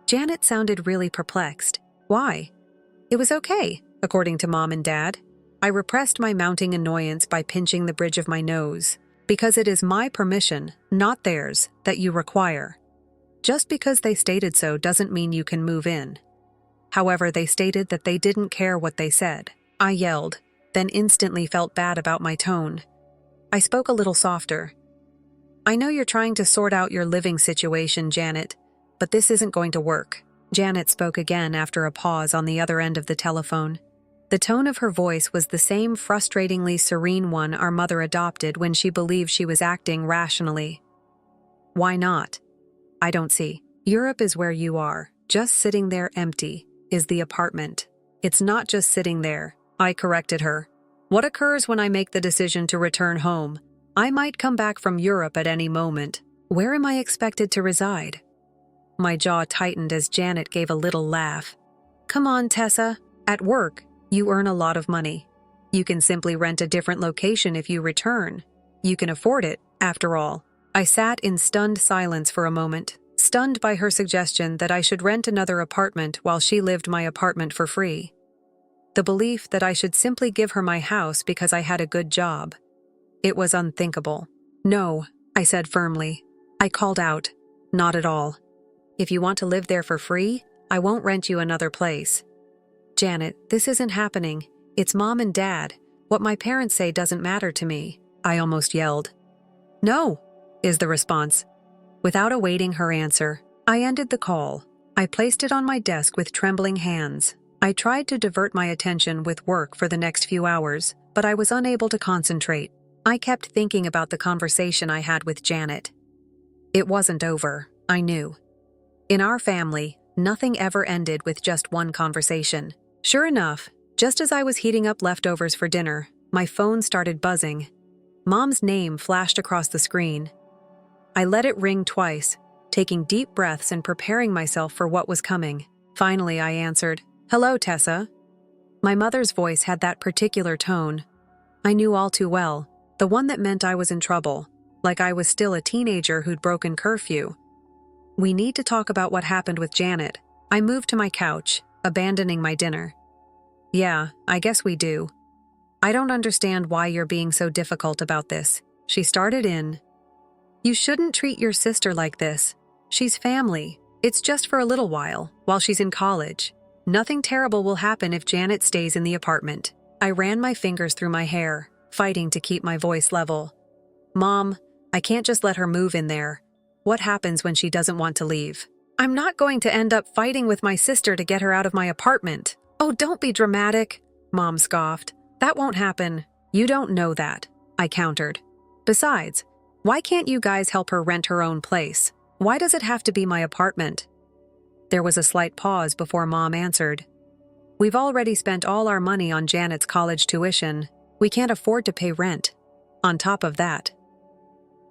Janet sounded really perplexed. Why? It was okay, according to Mom and Dad. I repressed my mounting annoyance by pinching the bridge of my nose. Because it is my permission, not theirs, that you require. Just because they stated so doesn't mean you can move in. However, they stated that they didn't care what they said. I yelled, then instantly felt bad about my tone. I spoke a little softer. I know you're trying to sort out your living situation, Janet, but this isn't going to work. Janet spoke again after a pause on the other end of the telephone. The tone of her voice was the same frustratingly serene one our mother adopted when she believed she was acting rationally. Why not? I don't see. Europe is where you are. Just sitting there empty is the apartment. It's not just sitting there. I corrected her. What occurs when I make the decision to return home? I might come back from Europe at any moment. Where am I expected to reside? My jaw tightened as Janet gave a little laugh. Come on, Tessa. At work, you earn a lot of money. You can simply rent a different location if you return. You can afford it, after all. I sat in stunned silence for a moment, stunned by her suggestion that I should rent another apartment while she lived my apartment for free. The belief that I should simply give her my house because I had a good job. It was unthinkable. No, I said firmly. I called out. Not at all. If you want to live there for free, I won't rent you another place. Janet, this isn't happening. It's Mom and Dad. What my parents say doesn't matter to me. I almost yelled. No, is the response. Without awaiting her answer, I ended the call. I placed it on my desk with trembling hands. I tried to divert my attention with work for the next few hours, but I was unable to concentrate. I kept thinking about the conversation I had with Janet. It wasn't over, I knew. In our family, nothing ever ended with just one conversation. Sure enough, just as I was heating up leftovers for dinner, my phone started buzzing. Mom's name flashed across the screen. I let it ring twice, taking deep breaths and preparing myself for what was coming. Finally, I answered, "Hello, Tessa." My mother's voice had that particular tone. I knew all too well, the one that meant I was in trouble, like I was still a teenager who'd broken curfew. We need to talk about what happened with Janet. I moved to my couch, abandoning my dinner. Yeah, I guess we do. I don't understand why you're being so difficult about this. She started in. You shouldn't treat your sister like this. She's family. It's just for a little while she's in college. Nothing terrible will happen if Janet stays in the apartment. I ran my fingers through my hair, fighting to keep my voice level. Mom, I can't just let her move in there. What happens when she doesn't want to leave? I'm not going to end up fighting with my sister to get her out of my apartment. Oh, don't be dramatic, Mom scoffed. That won't happen. You don't know that, I countered. Besides, why can't you guys help her rent her own place? Why does it have to be my apartment? There was a slight pause before Mom answered. We've already spent all our money on Janet's college tuition. We can't afford to pay rent. On top of that.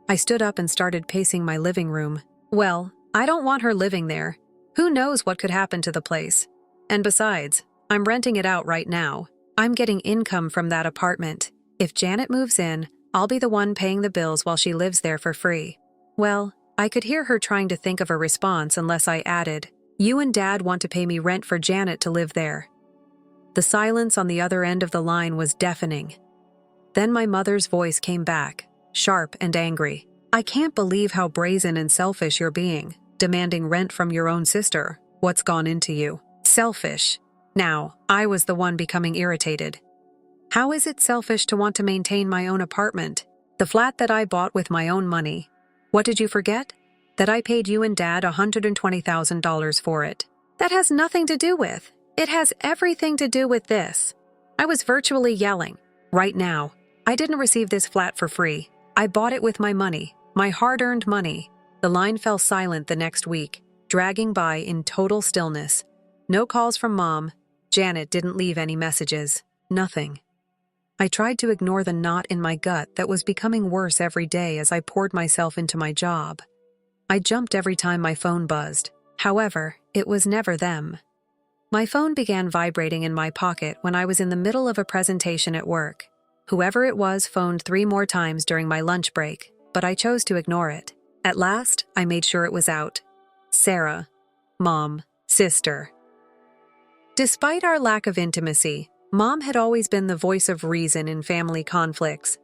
I stood up and started pacing my living room. Well, I don't want her living there. Who knows what could happen to the place? And besides, I'm renting it out right now. I'm getting income from that apartment. If Janet moves in, I'll be the one paying the bills while she lives there for free. Well, I could hear her trying to think of a response unless I added, You and Dad want to pay me rent for Janet to live there. The silence on the other end of the line was deafening. Then my mother's voice came back, sharp and angry. I can't believe how brazen and selfish you're being, demanding rent from your own sister. What's gone into you? Selfish. Now, I was the one becoming irritated. How is it selfish to want to maintain my own apartment? The flat that I bought with my own money. What did you forget? That I paid you and Dad $120,000 for it. That has nothing to do with. It has everything to do with this. I was virtually yelling. Right now, I didn't receive this flat for free. I bought it with my money, my hard-earned money. The line fell silent the next week, dragging by in total stillness. No calls from Mom. Janet didn't leave any messages. Nothing. I tried to ignore the knot in my gut that was becoming worse every day as I poured myself into my job. I jumped every time my phone buzzed. However, it was never them. My phone began vibrating in my pocket when I was in the middle of a presentation at work. Whoever it was phoned 3 more times during my lunch break, but I chose to ignore it. At last, I made sure it was out. Sarah. Mom. Sister. Despite our lack of intimacy, Mom had always been the voice of reason in family conflicts.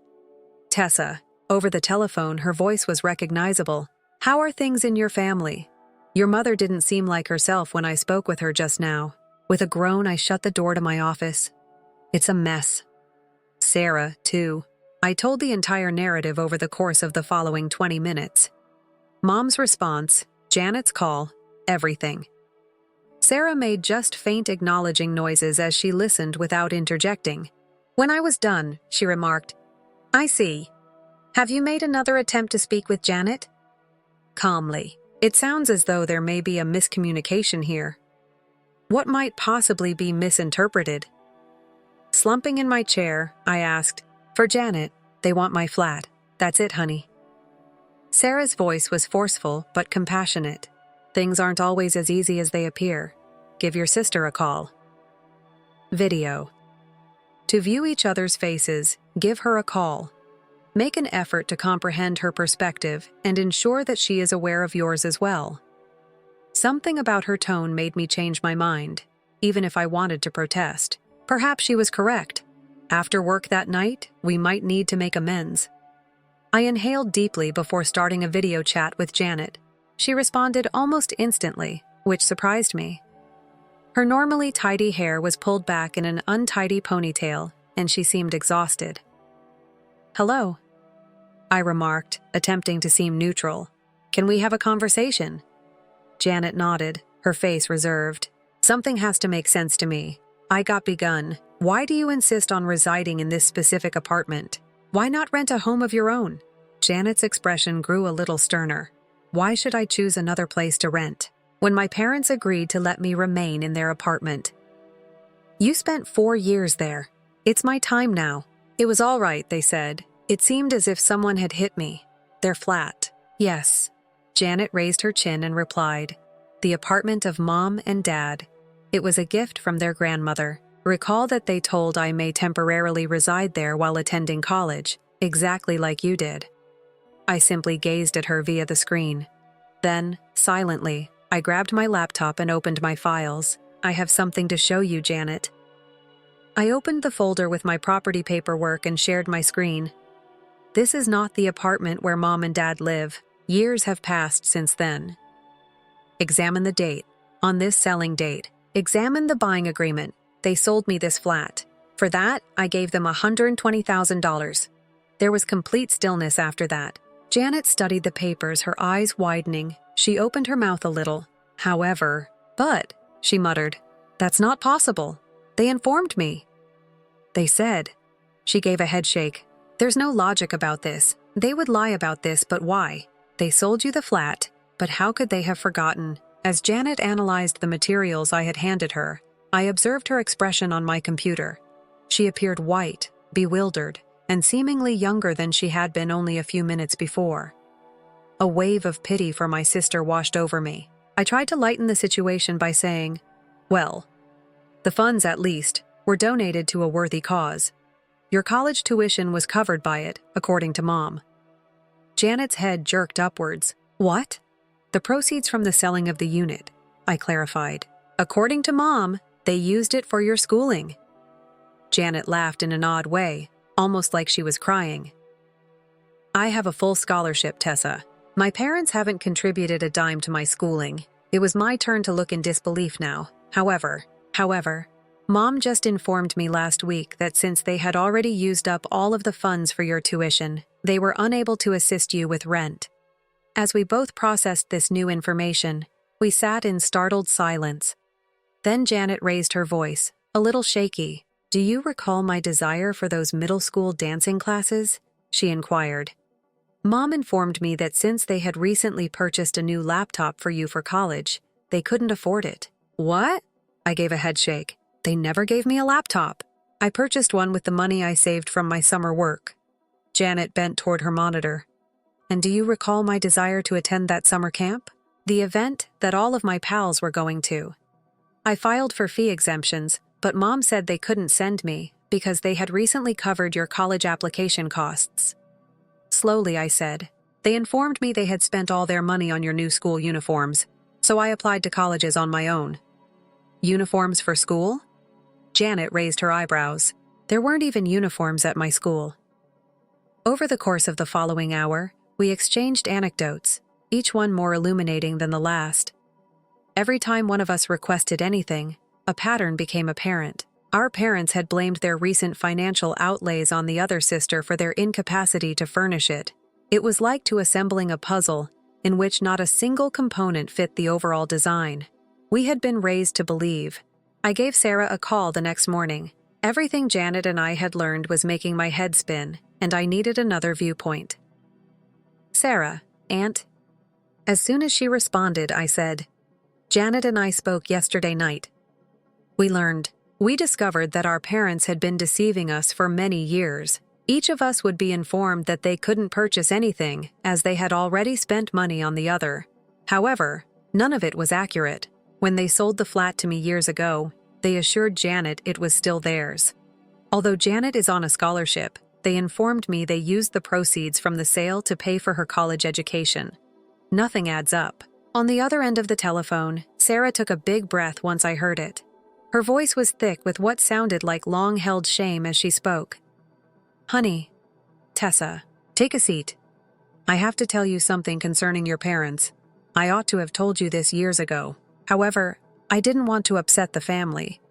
Tessa. Over the telephone, her voice was recognizable. How are things in your family? Your mother didn't seem like herself when I spoke with her just now. With a groan, I shut the door to my office. It's a mess. Sarah, too. I told the entire narrative over the course of the following 20 minutes. Mom's response, Janet's call, everything. Sarah made just faint acknowledging noises as she listened without interjecting. When I was done, she remarked, I see. Have you made another attempt to speak with Janet? Calmly. It sounds as though there may be a miscommunication here. What might possibly be misinterpreted? Slumping in my chair, I asked, For Janet, they want my flat. That's it, honey. Sarah's voice was forceful but compassionate. Things aren't always as easy as they appear. Give your sister a call. Video. To view each other's faces, give her a call. Make an effort to comprehend her perspective and ensure that she is aware of yours as well. Something about her tone made me change my mind, even if I wanted to protest. Perhaps she was correct. After work that night, we might need to make amends. I inhaled deeply before starting a video chat with Janet. She responded almost instantly, which surprised me. Her normally tidy hair was pulled back in an untidy ponytail, and she seemed exhausted. Hello, I remarked, attempting to seem neutral. Can we have a conversation? Janet nodded, her face reserved. Something has to make sense to me. I got begun. Why do you insist on residing in this specific apartment? Why not rent a home of your own? Janet's expression grew a little sterner. Why should I choose another place to rent when my parents agreed to let me remain in their apartment? You spent 4 years there. It's my time now. It was all right, they said. It seemed as if someone had hit me. They're flat. Yes. Janet raised her chin and replied, The apartment of Mom and Dad. It was a gift from their grandmother. Recall that they told I may temporarily reside there while attending college, exactly like you did. I simply gazed at her via the screen. Then, silently, I grabbed my laptop and opened my files. I have something to show you, Janet. I opened the folder with my property paperwork and shared my screen. This is not the apartment where Mom and Dad live. Years have passed since then. Examine the date. On this selling date. Examine the buying agreement. They sold me this flat. For that, I gave them $120,000. There was complete stillness after that. Janet studied the papers, her eyes widening. She opened her mouth a little. However, she muttered, that's not possible. They informed me. They said. She gave a head shake. There's no logic about this. They would lie about this, but why? They sold you the flat, but how could they have forgotten? As Janet analyzed the materials I had handed her, I observed her expression on my computer. She appeared white, bewildered, and seemingly younger than she had been only a few minutes before. A wave of pity for my sister washed over me. I tried to lighten the situation by saying, well, the funds, at least, were donated to a worthy cause. Your college tuition was covered by it, according to Mom. Janet's head jerked upwards. What? The proceeds from the selling of the unit, I clarified. According to Mom, they used it for your schooling. Janet laughed in an odd way, almost like she was crying. I have a full scholarship, Tessa. My parents haven't contributed a dime to my schooling. It was my turn to look in disbelief now. However, Mom just informed me last week that since they had already used up all of the funds for your tuition, they were unable to assist you with rent. As we both processed this new information, we sat in startled silence. Then Janet raised her voice, a little shaky. Do you recall my desire for those middle school dancing classes? She inquired. Mom informed me that since they had recently purchased a new laptop for you for college, they couldn't afford it. What? I gave a head shake. They never gave me a laptop. I purchased one with the money I saved from my summer work. Janet bent toward her monitor. And do you recall my desire to attend that summer camp? The event that all of my pals were going to. I filed for fee exemptions, but Mom said they couldn't send me because they had recently covered your college application costs. Slowly, I said. They informed me they had spent all their money on your new school uniforms, so I applied to colleges on my own. Uniforms for school? Janet raised her eyebrows. There weren't even uniforms at my school. Over the course of the following hour, we exchanged anecdotes, each one more illuminating than the last. Every time one of us requested anything, a pattern became apparent. Our parents had blamed their recent financial outlays on the other sister for their incapacity to furnish it. It was like to assembling a puzzle in which not a single component fit the overall design. We had been raised to believe. I gave Sarah a call the next morning. Everything Janet and I had learned was making my head spin, and I needed another viewpoint. Sarah, Aunt. As soon as she responded, I said, Janet and I spoke yesterday night. We discovered that our parents had been deceiving us for many years. Each of us would be informed that they couldn't purchase anything, as they had already spent money on the other. However, none of it was accurate. When they sold the flat to me years ago, they assured Janet it was still theirs. Although Janet is on a scholarship, they informed me they used the proceeds from the sale to pay for her college education. Nothing adds up. On the other end of the telephone, Sarah took a big breath once I heard it. Her voice was thick with what sounded like long-held shame as she spoke. Honey, Tessa, take a seat. I have to tell you something concerning your parents. I ought to have told you this years ago. However, I didn't want to upset the family.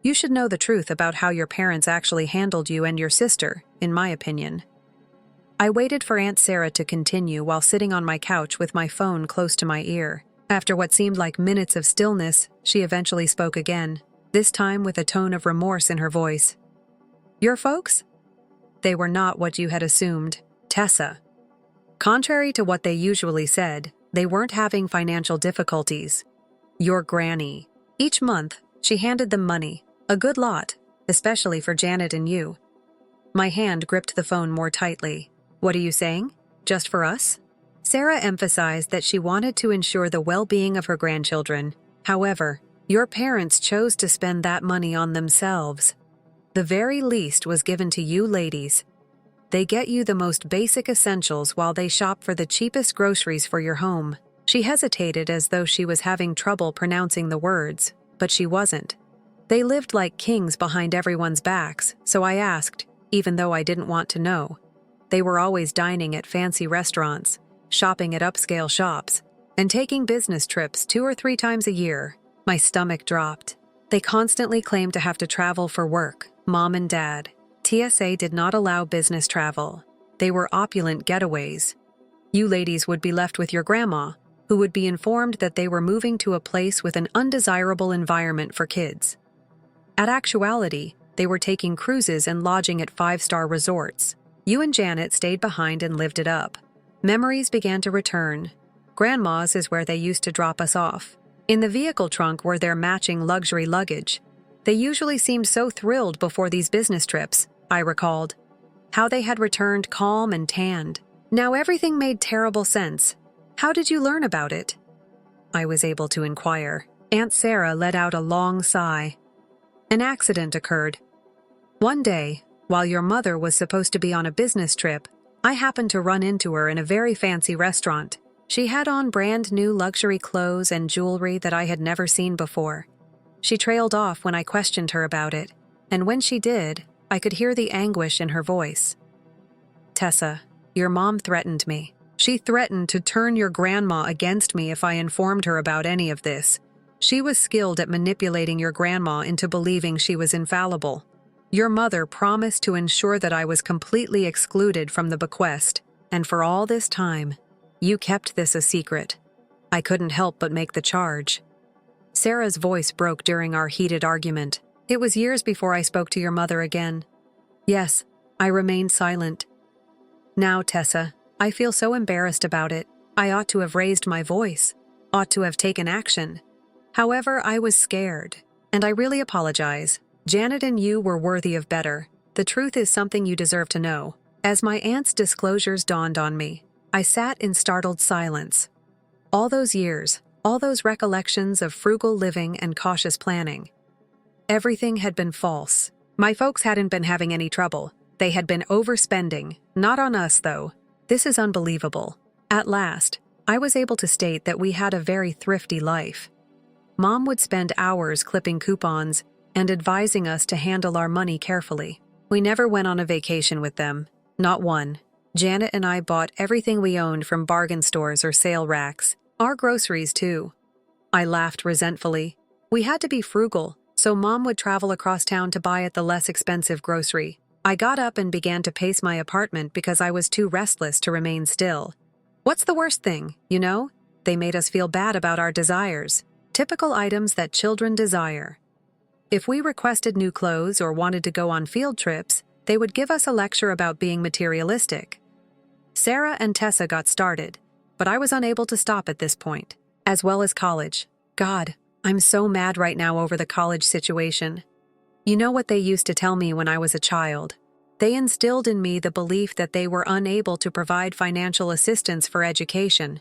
You should know the truth about how your parents actually handled you and your sister, in my opinion. I waited for Aunt Sarah to continue while sitting on my couch with my phone close to my ear. After what seemed like minutes of stillness, she eventually spoke again, this time with a tone of remorse in her voice. Your folks? They were not what you had assumed, Tessa. Contrary to what they usually said, they weren't having financial difficulties. Your granny. Each month, she handed them money, a good lot, especially for Janet and you. My hand gripped the phone more tightly. What are you saying? Just for us? Sarah emphasized that she wanted to ensure the well-being of her grandchildren. However, your parents chose to spend that money on themselves. The very least was given to you ladies. They get you the most basic essentials while they shop for the cheapest groceries for your home. She hesitated as though she was having trouble pronouncing the words, but she wasn't. They lived like kings behind everyone's backs, so I asked, even though I didn't want to know. They were always dining at fancy restaurants, shopping at upscale shops, and taking business trips 2 or 3 times a year. My stomach dropped. They constantly claimed to have to travel for work, Mom and Dad. TSA did not allow business travel. They were opulent getaways. You ladies would be left with your grandma, who would be informed that they were moving to a place with an undesirable environment for kids. At actuality, they were taking cruises and lodging at 5-star resorts. You and Janet stayed behind and lived it up. Memories began to return. Grandma's is where they used to drop us off. In the vehicle trunk were their matching luxury luggage. They usually seemed so thrilled before these business trips, I recalled. How they had returned calm and tanned. Now everything made terrible sense. How did you learn about it? I was able to inquire. Aunt Sarah let out a long sigh. An accident occurred. One day, while your mother was supposed to be on a business trip, I happened to run into her in a very fancy restaurant. She had on brand new luxury clothes and jewelry that I had never seen before. She trailed off when I questioned her about it, and when she did, I could hear the anguish in her voice. Tessa, your mom threatened me. She threatened to turn your grandma against me if I informed her about any of this. She was skilled at manipulating your grandma into believing she was infallible. Your mother promised to ensure that I was completely excluded from the bequest, and for all this time, you kept this a secret. I couldn't help but make the charge. Sarah's voice broke during our heated argument. It was years before I spoke to your mother again. Yes, I remained silent. Now, Tessa, I feel so embarrassed about it. I ought to have raised my voice, ought to have taken action. However, I was scared, and I really apologize. Janet and you were worthy of better. The truth is something you deserve to know. As my aunt's disclosures dawned on me, I sat in startled silence. All those years, All those recollections of frugal living and cautious planning. Everything had been false. My folks hadn't been having any trouble. They had been overspending. Not on us, though. This is unbelievable. At last, I was able to state that we had a very thrifty life. Mom would spend hours clipping coupons and advising us to handle our money carefully. We never went on a vacation with them. Not one. Janet and I bought everything we owned from bargain stores or sale racks. Our groceries, too. I laughed resentfully. We had to be frugal, so Mom would travel across town to buy at the less expensive grocery. I got up and began to pace my apartment because I was too restless to remain still. What's the worst thing, you know? They made us feel bad about our desires. Typical items that children desire. If we requested new clothes or wanted to go on field trips, they would give us a lecture about being materialistic. Sarah and Tessa got started, but I was unable to stop at this point, as well as college. God, I'm so mad right now over the college situation. You know what they used to tell me when I was a child? They instilled in me the belief that they were unable to provide financial assistance for education.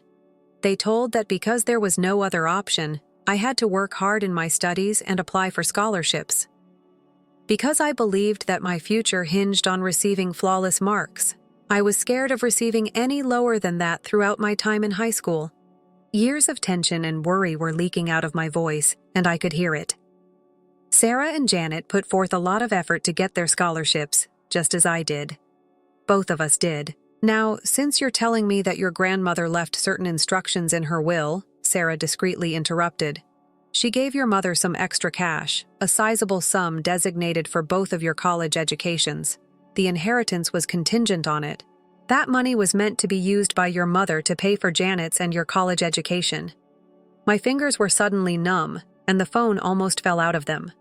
They told that because there was no other option, I had to work hard in my studies and apply for scholarships. Because I believed that my future hinged on receiving flawless marks, I was scared of receiving any lower than that throughout my time in high school. Years of tension and worry were leaking out of my voice, and I could hear it. Sarah and Janet put forth a lot of effort to get their scholarships, just as I did. Both of us did. Now, since you're telling me that your grandmother left certain instructions in her will, Sarah discreetly interrupted. She gave your mother some extra cash, a sizable sum designated for both of your college educations. The inheritance was contingent on it. That money was meant to be used by your mother to pay for Janet's and your college education. My fingers were suddenly numb, and the phone almost fell out of them.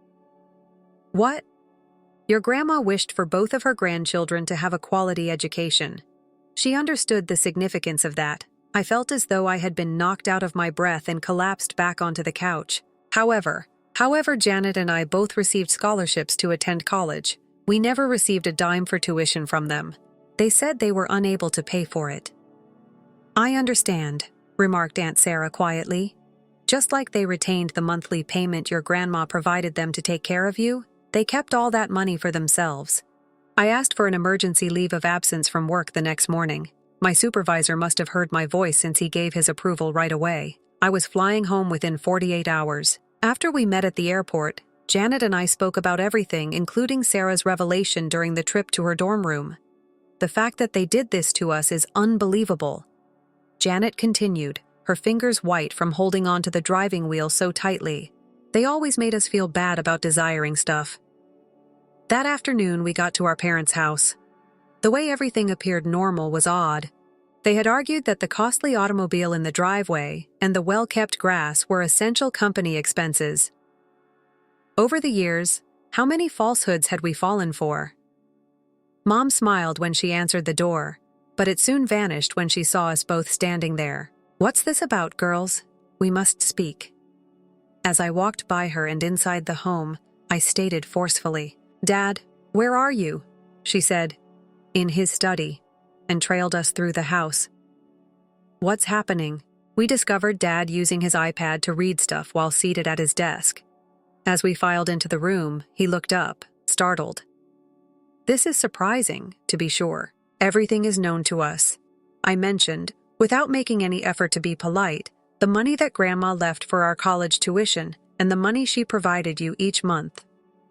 What? Your grandma wished for both of her grandchildren to have a quality education. She understood the significance of that. I felt as though I had been knocked out of my breath and collapsed back onto the couch. However, Janet and I both received scholarships to attend college. We never received a dime for tuition from them. They said they were unable to pay for it. I understand, remarked Aunt Sarah quietly. Just like they retained the monthly payment your grandma provided them to take care of you, they kept all that money for themselves. I asked for an emergency leave of absence from work the next morning. My supervisor must have heard my voice since he gave his approval right away. I was flying home within 48 hours. After we met at the airport, Janet and I spoke about everything, including Sarah's revelation during the trip to her dorm room. The fact that they did this to us is unbelievable. Janet continued, her fingers white from holding onto the driving wheel so tightly. They always made us feel bad about desiring stuff. That afternoon, we got to our parents' house. The way everything appeared normal was odd. They had argued that the costly automobile in the driveway and the well-kept grass were essential company expenses. Over the years, how many falsehoods had we fallen for? Mom smiled when she answered the door, but it soon vanished when she saw us both standing there. What's this about, girls? We must speak. As I walked by her and inside the home, I stated forcefully, Dad, where are you? She said, in his study, and trailed us through the house. What's happening? We discovered Dad using his iPad to read stuff while seated at his desk. As we filed into the room, he looked up, startled. This is surprising, to be sure. Everything is known to us. I mentioned, without making any effort to be polite, the money that Grandma left for our college tuition and the money she provided you each month.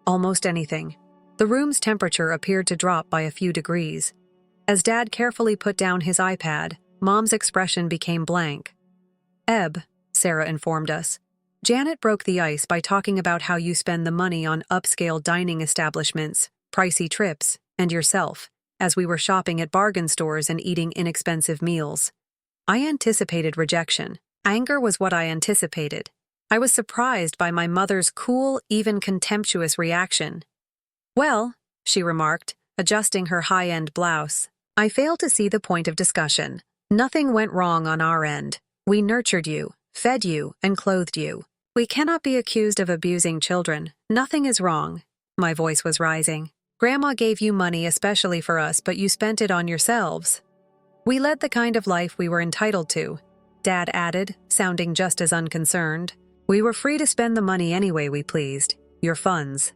Almost anything. The room's temperature appeared to drop by a few degrees. As Dad carefully put down his iPad, Mom's expression became blank. Sarah informed us. Janet broke the ice by talking about how you spend the money on upscale dining establishments, pricey trips, and yourself, as we were shopping at bargain stores and eating inexpensive meals. I anticipated rejection. Anger was what I anticipated. I was surprised by my mother's cool, even contemptuous reaction. Well, she remarked, adjusting her high-end blouse, I fail to see the point of discussion. Nothing went wrong on our end. We nurtured you, fed you, and clothed you. We cannot be accused of abusing children. Nothing is wrong. My voice was rising. Grandma gave you money especially for us, but you spent it on yourselves. We led the kind of life we were entitled to. Dad added, sounding just as unconcerned. We were free to spend the money any way we pleased. Your funds.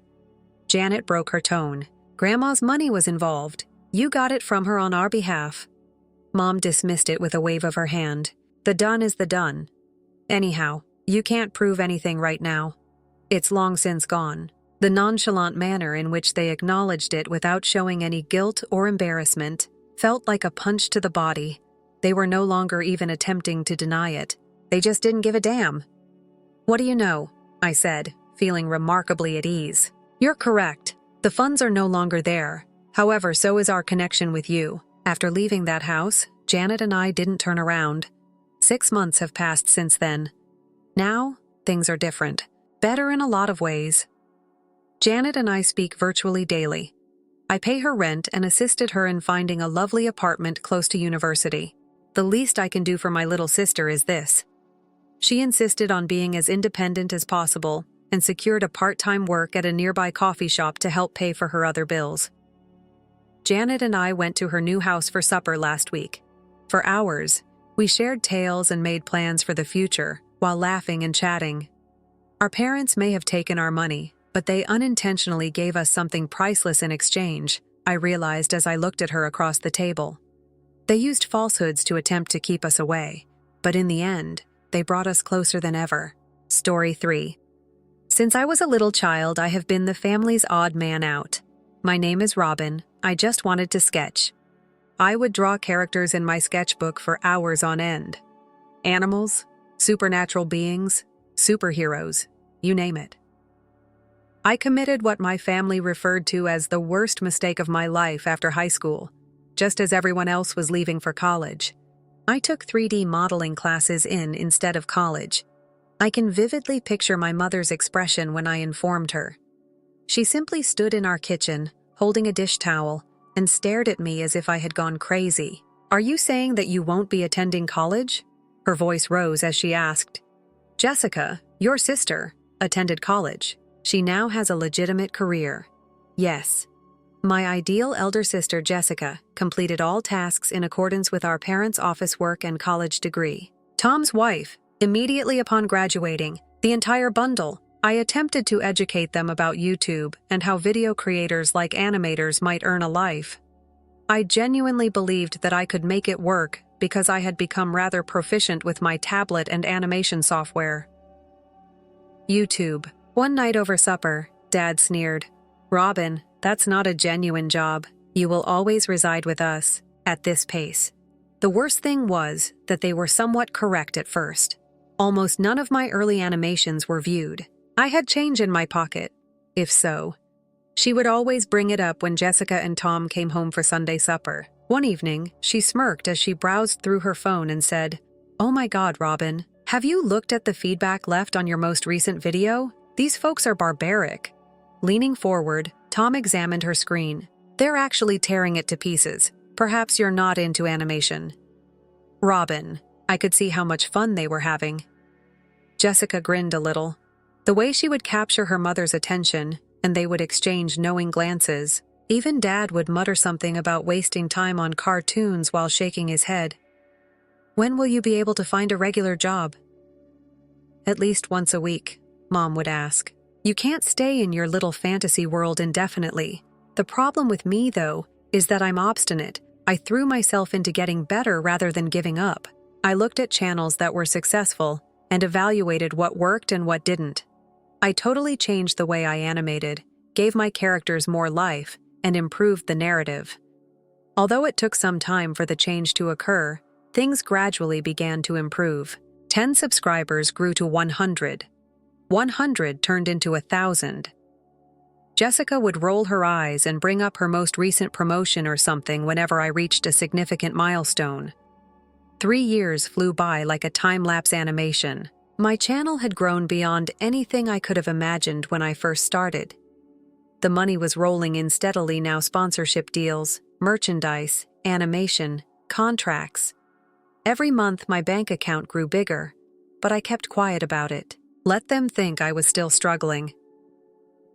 Janet broke her tone. Grandma's money was involved. You got it from her on our behalf. Mom dismissed it with a wave of her hand. The done is the done. Anyhow, you can't prove anything right now. It's long since gone. The nonchalant manner in which they acknowledged it without showing any guilt or embarrassment felt like a punch to the body. They were no longer even attempting to deny it. They just didn't give a damn. What do you know? I said, feeling remarkably at ease. You're correct. The funds are no longer there. However, so is our connection with you. After leaving that house, Janet and I didn't turn around. 6 months have passed since then. Now, things are different. Better in a lot of ways. Janet and I speak virtually daily. I pay her rent and assisted her in finding a lovely apartment close to university. The least I can do for my little sister is this. She insisted on being as independent as possible and secured a part-time work at a nearby coffee shop to help pay for her other bills. Janet and I went to her new house for supper last week. For hours, we shared tales and made plans for the future while laughing and chatting. Our parents may have taken our money, but they unintentionally gave us something priceless in exchange, I realized as I looked at her across the table. They used falsehoods to attempt to keep us away, but in the end, they brought us closer than ever. Story 3. Since I was a little child, I have been the family's odd man out. My name is Robin. I just wanted to sketch. I would draw characters in my sketchbook for hours on end. Animals, supernatural beings, superheroes, you name it. I committed what my family referred to as the worst mistake of my life after high school, just as everyone else was leaving for college. I took 3D modeling classes instead of college. I can vividly picture my mother's expression when I informed her. She simply stood in our kitchen, holding a dish towel, and stared at me as if I had gone crazy. Are you saying that you won't be attending college? Her voice rose as she asked. Jessica, your sister, attended college. She now has a legitimate career. Yes. My ideal elder sister, Jessica, completed all tasks in accordance with our parents' office work and college degree. Tom's wife, immediately upon graduating, the entire bundle. I attempted to educate them about YouTube and how video creators like animators might earn a life. I genuinely believed that I could make it work because I had become rather proficient with my tablet and animation software. YouTube. One night over supper, Dad sneered. Robin, that's not a genuine job. You will always reside with us, at this pace. The worst thing was that they were somewhat correct at first. Almost none of my early animations were viewed. I had change in my pocket, if so. She would always bring it up when Jessica and Tom came home for Sunday supper. One evening, she smirked as she browsed through her phone and said, Oh my God, Robin, have you looked at the feedback left on your most recent video? These folks are barbaric. Leaning forward, Tom examined her screen. They're actually tearing it to pieces. Perhaps you're not into animation. Robin, I could see how much fun they were having. Jessica grinned a little. The way she would capture her mother's attention, and they would exchange knowing glances. Even Dad would mutter something about wasting time on cartoons while shaking his head. When will you be able to find a regular job? At least once a week, Mom would ask. You can't stay in your little fantasy world indefinitely. The problem with me, though, is that I'm obstinate. I threw myself into getting better rather than giving up. I looked at channels that were successful and evaluated what worked and what didn't. I totally changed the way I animated, gave my characters more life, and improved the narrative. Although it took some time for the change to occur, things gradually began to improve. 10 subscribers grew to 100. 100 turned into 1,000. Jessica would roll her eyes and bring up her most recent promotion or something whenever I reached a significant milestone. 3 years flew by like a time-lapse animation. My channel had grown beyond anything I could have imagined when I first started. The money was rolling in steadily now: sponsorship deals, merchandise, animation, contracts. Every month my bank account grew bigger, but I kept quiet about it. Let them think I was still struggling.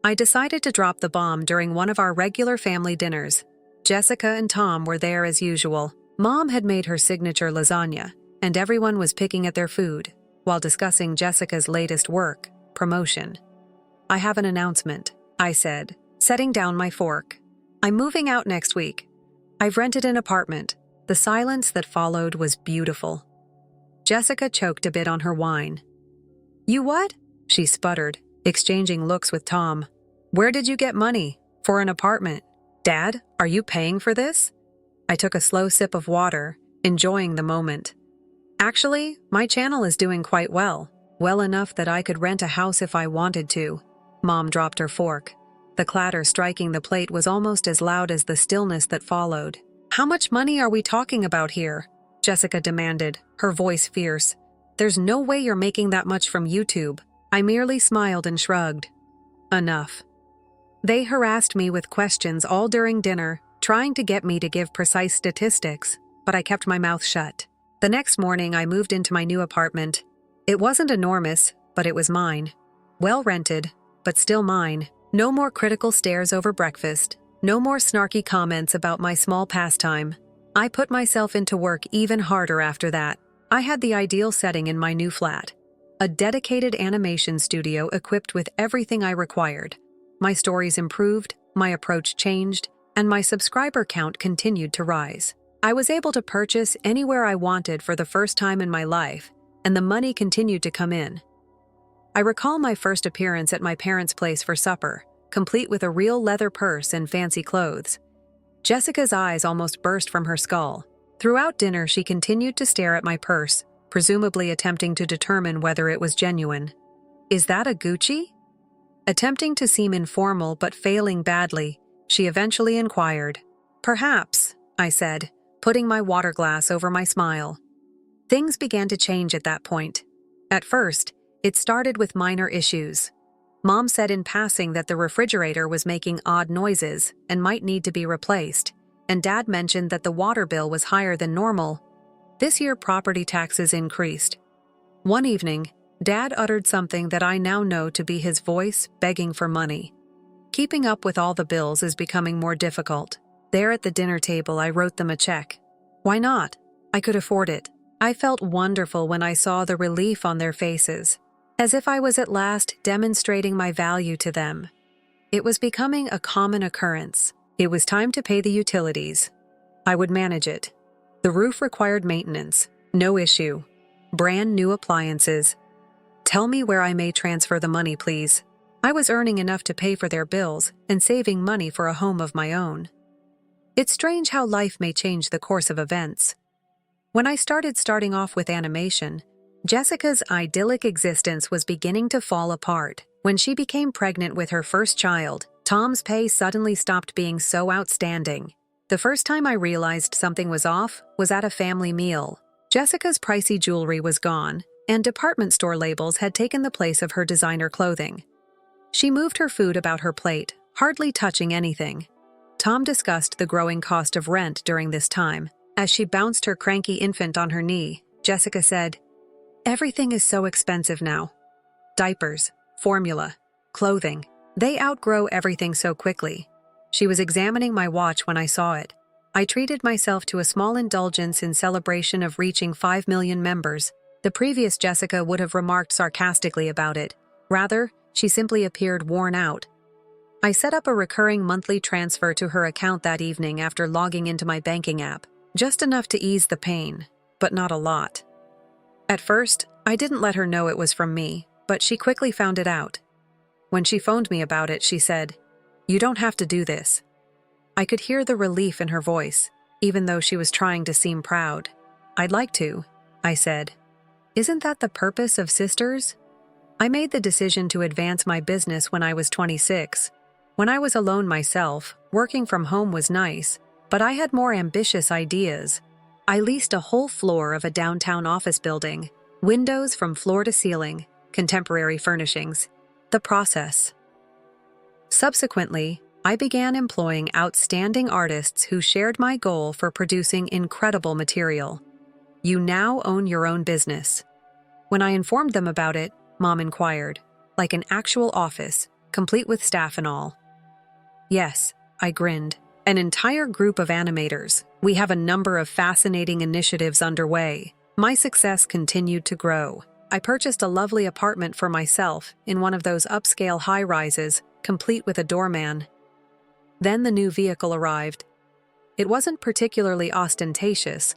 I decided to drop the bomb during one of our regular family dinners. Jessica and Tom were there as usual. Mom had made her signature lasagna, and everyone was picking at their food while discussing Jessica's latest work, promotion. "I have an announcement," I said, setting down my fork. "I'm moving out next week. I've rented an apartment." The silence that followed was beautiful. Jessica choked a bit on her wine. "You what?" she sputtered, exchanging looks with Tom. "Where did you get money? For an apartment? Dad, are you paying for this?" I took a slow sip of water, enjoying the moment. "Actually, my channel is doing quite well. Well enough that I could rent a house if I wanted to." Mom dropped her fork. The clatter striking the plate was almost as loud as the stillness that followed. "How much money are we talking about here?" Jessica demanded, her voice fierce. "There's no way you're making that much from YouTube." I merely smiled and shrugged. Enough. They harassed me with questions all during dinner, trying to get me to give precise statistics, but I kept my mouth shut. The next morning, I moved into my new apartment. It wasn't enormous, but it was mine. Well rented, but still mine. No more critical stares over breakfast. No more snarky comments about my small pastime. I put myself into work even harder after that. I had the ideal setting in my new flat. A dedicated animation studio equipped with everything I required. My stories improved, my approach changed, and my subscriber count continued to rise. I was able to purchase anywhere I wanted for the first time in my life, and the money continued to come in. I recall my first appearance at my parents' place for supper, complete with a real leather purse and fancy clothes. Jessica's eyes almost burst from her skull. Throughout dinner, she continued to stare at my purse, presumably attempting to determine whether it was genuine. "Is that a Gucci?" Attempting to seem informal but failing badly, she eventually inquired. "Perhaps," I said, putting my water glass over my smile. Things began to change at that point. At first, it started with minor issues. Mom said in passing that the refrigerator was making odd noises and might need to be replaced, and Dad mentioned that the water bill was higher than normal. This year, property taxes increased. One evening, Dad uttered something that I now know to be his voice begging for money. Keeping up with all the bills is becoming more difficult. There at the dinner table, I wrote them a check. Why not? I could afford it. I felt wonderful when I saw the relief on their faces, as if I was at last demonstrating my value to them. It was becoming a common occurrence. It was time to pay the utilities. I would manage it. The roof required maintenance. No issue. Brand new appliances. "Tell me where I may transfer the money, please." I was earning enough to pay for their bills and saving money for a home of my own. It's strange how life may change the course of events. When I starting off with animation, Jessica's idyllic existence was beginning to fall apart. When she became pregnant with her first child, Tom's pay suddenly stopped being so outstanding. The first time I realized something was off was at a family meal. Jessica's pricey jewelry was gone, and department store labels had taken the place of her designer clothing. She moved her food about her plate, hardly touching anything. Tom discussed the growing cost of rent during this time. As she bounced her cranky infant on her knee, Jessica said, "Everything is so expensive now. Diapers, formula, clothing. They outgrow everything so quickly." She was examining my watch when I saw it. I treated myself to a small indulgence in celebration of reaching 5 million members. The previous Jessica would have remarked sarcastically about it. Rather, she simply appeared worn out. I set up a recurring monthly transfer to her account that evening after logging into my banking app. Just enough to ease the pain, but not a lot. At first, I didn't let her know it was from me, but she quickly found it out. When she phoned me about it, she said, "You don't have to do this." I could hear the relief in her voice, even though she was trying to seem proud. "I'd like to," I said. "Isn't that the purpose of sisters?" I made the decision to advance my business when I was 26. When I was alone myself, working from home was nice, but I had more ambitious ideas. I leased a whole floor of a downtown office building, windows from floor to ceiling, contemporary furnishings. The process. Subsequently, I began employing outstanding artists who shared my goal for producing incredible material. "You now own your own business." When I informed them about it, Mom inquired, "Like an actual office, complete with staff and all?" "Yes," I grinned. "An entire group of animators. We have a number of fascinating initiatives underway." My success continued to grow. I purchased a lovely apartment for myself in one of those upscale high-rises, complete with a doorman. Then the new vehicle arrived. It wasn't particularly ostentatious,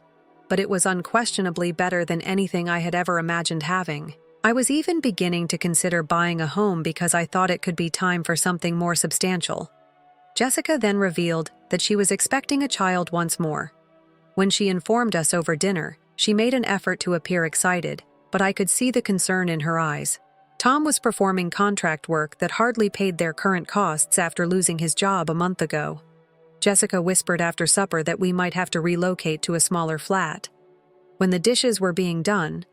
but it was unquestionably better than anything I had ever imagined having. I was even beginning to consider buying a home because I thought it could be time for something more substantial. Jessica then revealed that she was expecting a child once more. When she informed us over dinner, she made an effort to appear excited, but I could see the concern in her eyes. Tom was performing contract work that hardly paid their current costs after losing his job a month ago. Jessica whispered after supper that we might have to relocate to a smaller flat. When the dishes were being done,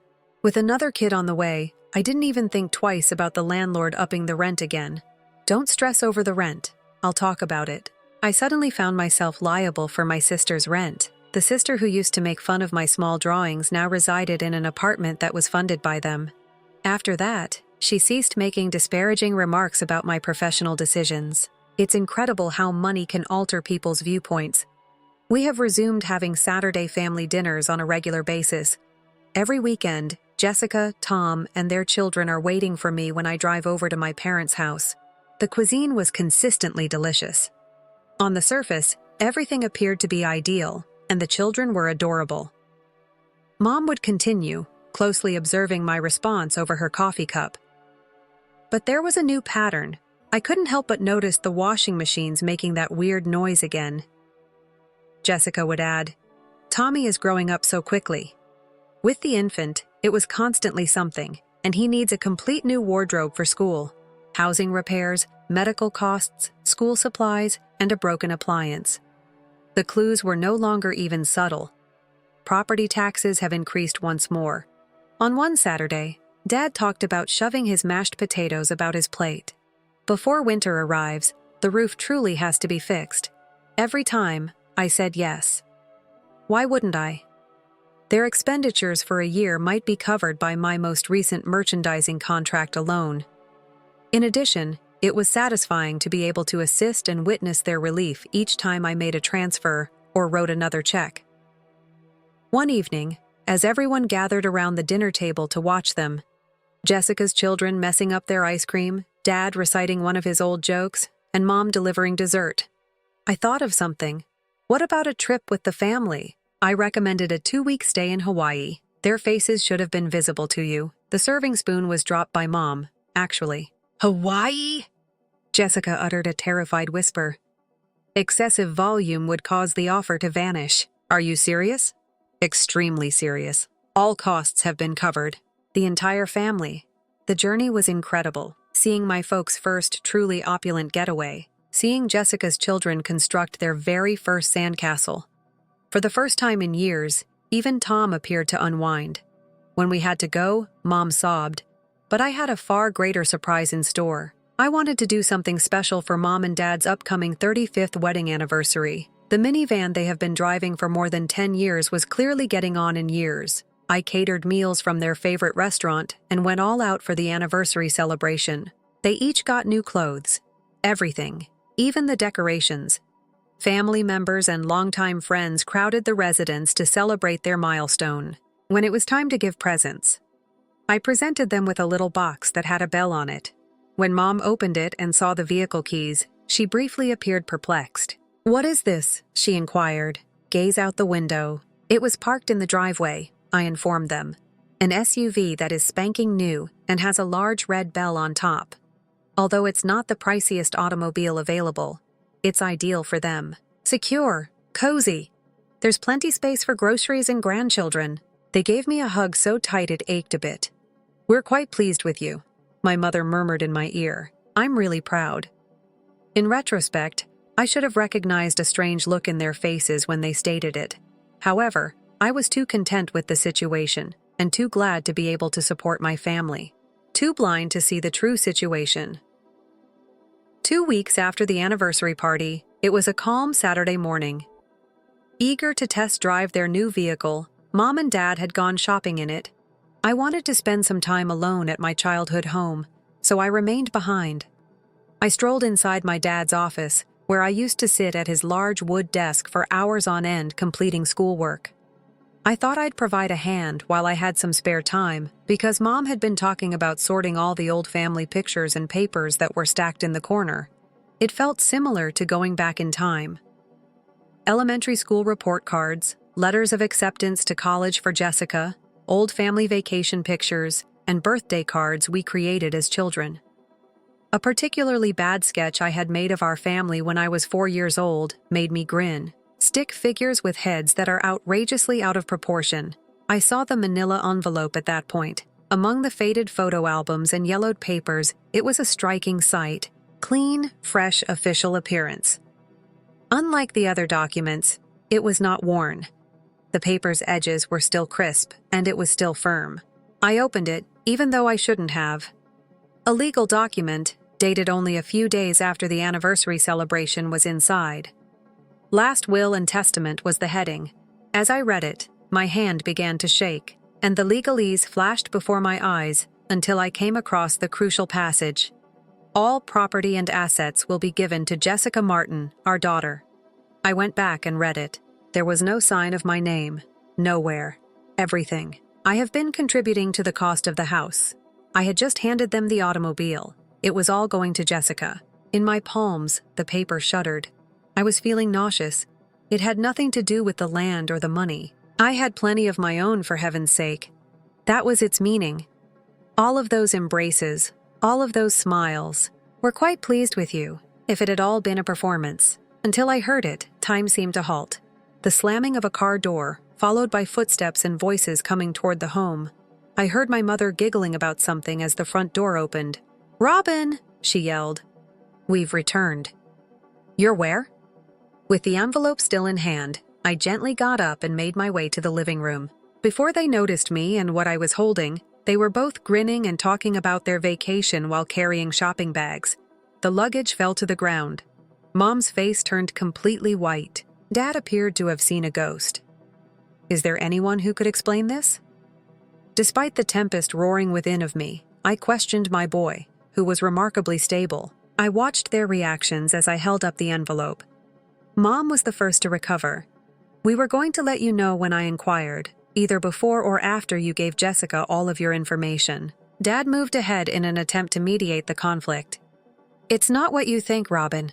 with another kid on the way, I didn't even think twice about the landlord upping the rent again. Don't stress over the rent. I'll talk about it. I suddenly found myself liable for my sister's rent. The sister who used to make fun of my small drawings now resided in an apartment that was funded by them. After that, she ceased making disparaging remarks about my professional decisions. It's incredible how money can alter people's viewpoints. We have resumed having Saturday family dinners on a regular basis. Every weekend, Jessica, Tom, and their children are waiting for me when I drive over to my parents' house. The cuisine was consistently delicious. On the surface, everything appeared to be ideal, and the children were adorable. Mom would continue, closely observing my response over her coffee cup. But there was a new pattern. I couldn't help but notice the washing machines making that weird noise again. Jessica would add, "Tommy is growing up so quickly. With the infant, it was constantly something, and he needs a complete new wardrobe for school. Housing repairs, medical costs, school supplies, and a broken appliance." The clues were no longer even subtle. Property taxes have increased once more. On one Saturday, Dad talked about shoving his mashed potatoes about his plate. Before winter arrives, the roof truly has to be fixed. Every time, I said yes. Why wouldn't I? Their expenditures for a year might be covered by my most recent merchandising contract alone. In addition, it was satisfying to be able to assist and witness their relief each time I made a transfer or wrote another check. One evening, as everyone gathered around the dinner table to watch them, Jessica's children messing up their ice cream, Dad reciting one of his old jokes, and Mom delivering dessert, I thought of something. What about a trip with the family? I recommended a 2-week stay in Hawaii. Their faces should have been visible to you. The serving spoon was dropped by Mom, actually. Hawaii? Jessica uttered a terrified whisper. Excessive volume would cause the offer to vanish. Are you serious? Extremely serious. All costs have been covered. The entire family. The journey was incredible. Seeing my folks' first truly opulent getaway. Seeing Jessica's children construct their very first sandcastle. For the first time in years, even Tom appeared to unwind. When we had to go, Mom sobbed. But I had a far greater surprise in store. I wanted to do something special for Mom and Dad's upcoming 35th wedding anniversary. The minivan they have been driving for more than 10 years was clearly getting on in years. I catered meals from their favorite restaurant and went all out for the anniversary celebration. They each got new clothes. Everything. Even the decorations. Family members and longtime friends crowded the residence to celebrate their milestone. When it was time to give presents, I presented them with a little box that had a bell on it. When Mom opened it and saw the vehicle keys, she briefly appeared perplexed. "What is this?" she inquired. "Gaze out the window." It was parked in the driveway, I informed them. An SUV that is spanking new and has a large red bell on top. Although it's not the priciest automobile available, it's ideal for them. Secure, cozy. There's plenty space for groceries and grandchildren. They gave me a hug so tight it ached a bit. "We're quite pleased with you," my mother murmured in my ear. "I'm really proud." In retrospect, I should have recognized a strange look in their faces when they stated it. However, I was too content with the situation and too glad to be able to support my family. Too blind to see the true situation. 2 weeks after the anniversary party, it was a calm Saturday morning. Eager to test drive their new vehicle, Mom and Dad had gone shopping in it. I wanted to spend some time alone at my childhood home, so I remained behind. I strolled inside my dad's office, where I used to sit at his large wood desk for hours on end completing schoolwork. I thought I'd provide a hand while I had some spare time, because Mom had been talking about sorting all the old family pictures and papers that were stacked in the corner. It felt similar to going back in time. Elementary school report cards, letters of acceptance to college for Jessica, old family vacation pictures, and birthday cards we created as children. A particularly bad sketch I had made of our family when I was 4 years old made me grin. Stick figures with heads that are outrageously out of proportion. I saw the manila envelope at that point. Among the faded photo albums and yellowed papers, it was a striking sight. Clean, fresh, official appearance. Unlike the other documents, it was not worn. The paper's edges were still crisp, and it was still firm. I opened it, even though I shouldn't have. A legal document, dated only a few days after the anniversary celebration, was inside. Last Will and Testament was the heading. As I read it, my hand began to shake, and the legalese flashed before my eyes until I came across the crucial passage. All property and assets will be given to Jessica Martin, our daughter. I went back and read it. There was no sign of my name. Nowhere. Everything. I have been contributing to the cost of the house. I had just handed them the automobile. It was all going to Jessica. In my palms, the paper shuddered. I was feeling nauseous. It had nothing to do with the land or the money. I had plenty of my own, for heaven's sake. That was its meaning. All of those embraces, all of those smiles. We're quite pleased with you, if it had all been a performance. Until I heard it, time seemed to halt. The slamming of a car door, followed by footsteps and voices coming toward the home. I heard my mother giggling about something as the front door opened. "Robin!" she yelled. "We've returned." "You're where?" With the envelope still in hand, I gently got up and made my way to the living room. Before they noticed me and what I was holding, they were both grinning and talking about their vacation while carrying shopping bags. The luggage fell to the ground. Mom's face turned completely white. Dad appeared to have seen a ghost. Is there anyone who could explain this? Despite the tempest roaring within of me, I questioned my boy, who was remarkably stable. I watched their reactions as I held up the envelope. Mom was the first to recover. "We were going to let you know when I inquired, either before or after you gave Jessica all of your information." Dad moved ahead in an attempt to mediate the conflict. "It's not what you think, Robin."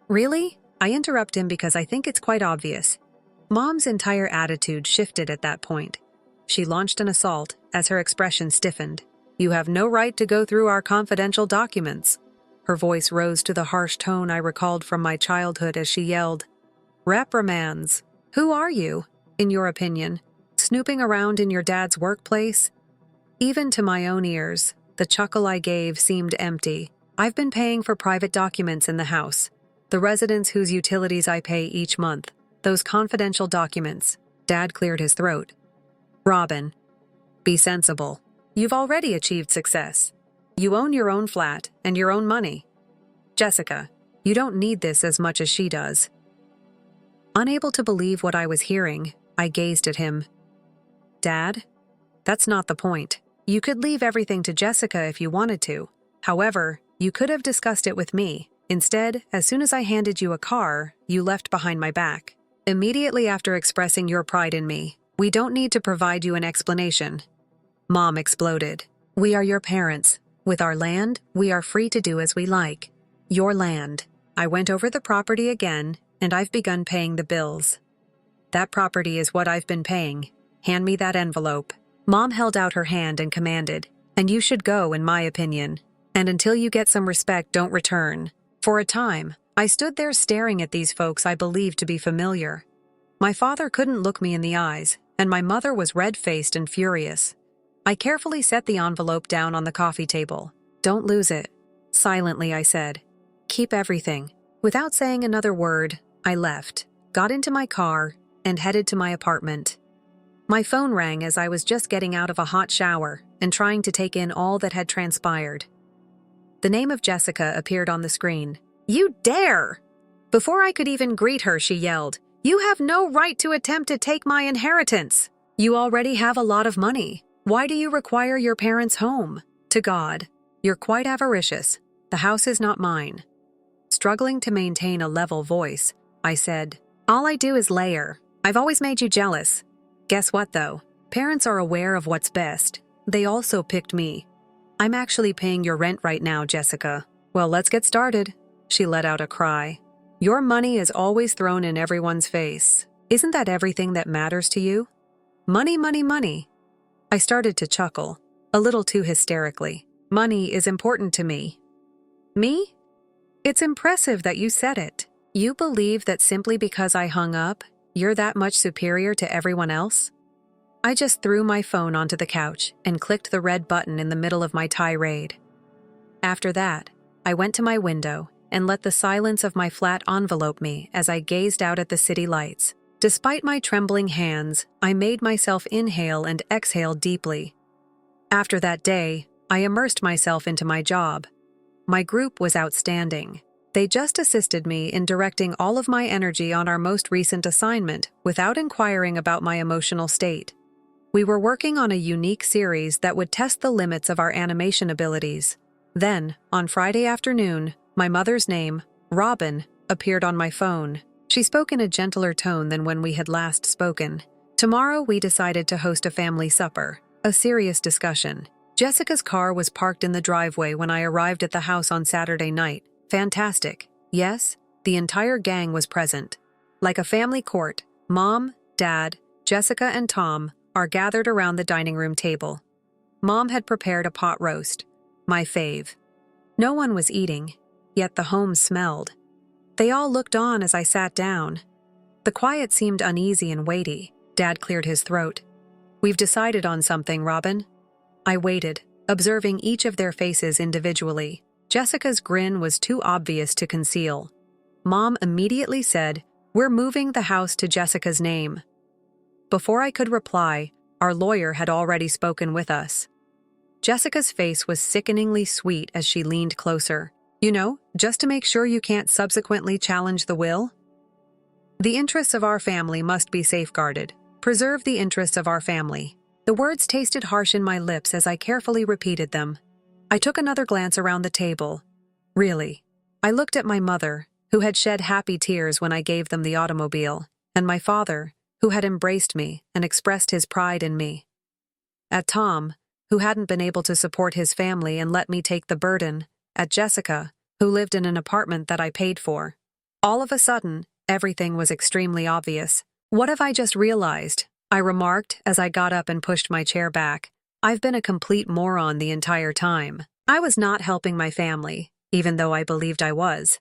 "Really?" I interrupt him because I think it's quite obvious. Mom's entire attitude shifted at that point. She launched an assault as her expression stiffened. "You have no right to go through our confidential documents." Her voice rose to the harsh tone I recalled from my childhood as she yelled, "Reprimands! Who are you, in your opinion, snooping around in your dad's workplace?" Even to my own ears, the chuckle I gave seemed empty. "I've been paying for private documents in the house. The residents whose utilities I pay each month. Those confidential documents." Dad cleared his throat. "Robin, be sensible. You've already achieved success. You own your own flat and your own money. Jessica, you don't need this as much as she does." Unable to believe what I was hearing, I gazed at him. "Dad, that's not the point. You could leave everything to Jessica if you wanted to. However, you could have discussed it with me. Instead, as soon as I handed you a car, you left behind my back. Immediately after expressing your pride in me, we don't need to provide you an explanation." Mom exploded. "We are your parents. With our land, we are free to do as we like. Your land." I went over the property again, and I've begun paying the bills. "That property is what I've been paying. Hand me that envelope." Mom held out her hand and commanded, "And you should go, in my opinion. And until you get some respect, don't return." For a time, I stood there staring at these folks I believed to be familiar. My father couldn't look me in the eyes, and my mother was red-faced and furious. I carefully set the envelope down on the coffee table. "Don't lose it." Silently, I said, "Keep everything." Without saying another word, I left, got into my car, and headed to my apartment. My phone rang as I was just getting out of a hot shower and trying to take in all that had transpired. The name of Jessica appeared on the screen. "You dare!" Before I could even greet her, she yelled, "You have no right to attempt to take my inheritance. You already have a lot of money. Why do you require your parents' home? To God, you're quite avaricious. The house is not mine." Struggling to maintain a level voice, I said, "All I do is layer. I've always made you jealous." Guess what, though? Parents are aware of what's best. They also picked me. I'm actually paying your rent right now, Jessica. Well, let's get started. She let out a cry. Your money is always thrown in everyone's face. Isn't that everything that matters to you? Money, money, money. I started to chuckle, a little too hysterically. Money is important to me. Me? It's impressive that you said it. You believe that simply because I hung up, you're that much superior to everyone else? I just threw my phone onto the couch and clicked the red button in the middle of my tirade. After that, I went to my window and let the silence of my flat envelope me as I gazed out at the city lights. Despite my trembling hands, I made myself inhale and exhale deeply. After that day, I immersed myself into my job. My group was outstanding. They just assisted me in directing all of my energy on our most recent assignment without inquiring about my emotional state. We were working on a unique series that would test the limits of our animation abilities. Then, on Friday afternoon, my mother's name, Robin, appeared on my phone. She spoke in a gentler tone than when we had last spoken. Tomorrow, we decided to host a family supper, a serious discussion. Jessica's car was parked in the driveway when I arrived at the house on Saturday night. Fantastic. Yes, the entire gang was present. Like a family court, Mom, Dad, Jessica, and Tom are gathered around the dining room table. Mom had prepared a pot roast, my fave. No one was eating, yet the home smelled. They all looked on as I sat down. The quiet seemed uneasy and weighty. Dad cleared his throat. We've decided on something, Robin. I waited, observing each of their faces individually. Jessica's grin was too obvious to conceal. Mom immediately said, "We're moving the house to Jessica's name." Before I could reply, our lawyer had already spoken with us. Jessica's face was sickeningly sweet as she leaned closer. You know, just to make sure you can't subsequently challenge the will? The interests of our family must be safeguarded. Preserve the interests of our family. The words tasted harsh in my lips as I carefully repeated them. I took another glance around the table. Really. I looked at my mother, who had shed happy tears when I gave them the automobile, and my father, who had embraced me and expressed his pride in me. At Tom, who hadn't been able to support his family and let me take the burden. At Jessica, who lived in an apartment that I paid for. All of a sudden, everything was extremely obvious. What have I just realized? I remarked as I got up and pushed my chair back. I've been a complete moron the entire time. I was not helping my family, even though I believed I was.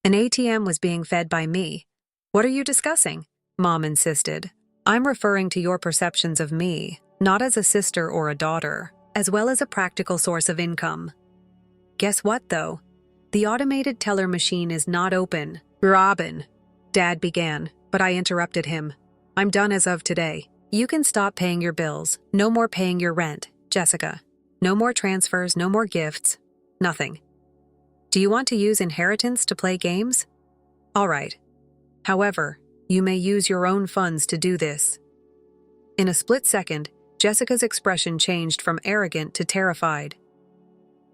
An ATM was being fed by me. What are you discussing? Mom insisted. I'm referring to your perceptions of me, not as a sister or a daughter, as well as a practical source of income. Guess what, though? The automated teller machine is not open. Robin, Dad began, but I interrupted him. I'm done as of today. You can stop paying your bills. No more paying your rent, Jessica. No more transfers, no more gifts. Nothing. Do you want to use inheritance to play games? All right. However, you may use your own funds to do this. In a split second, Jessica's expression changed from arrogant to terrified.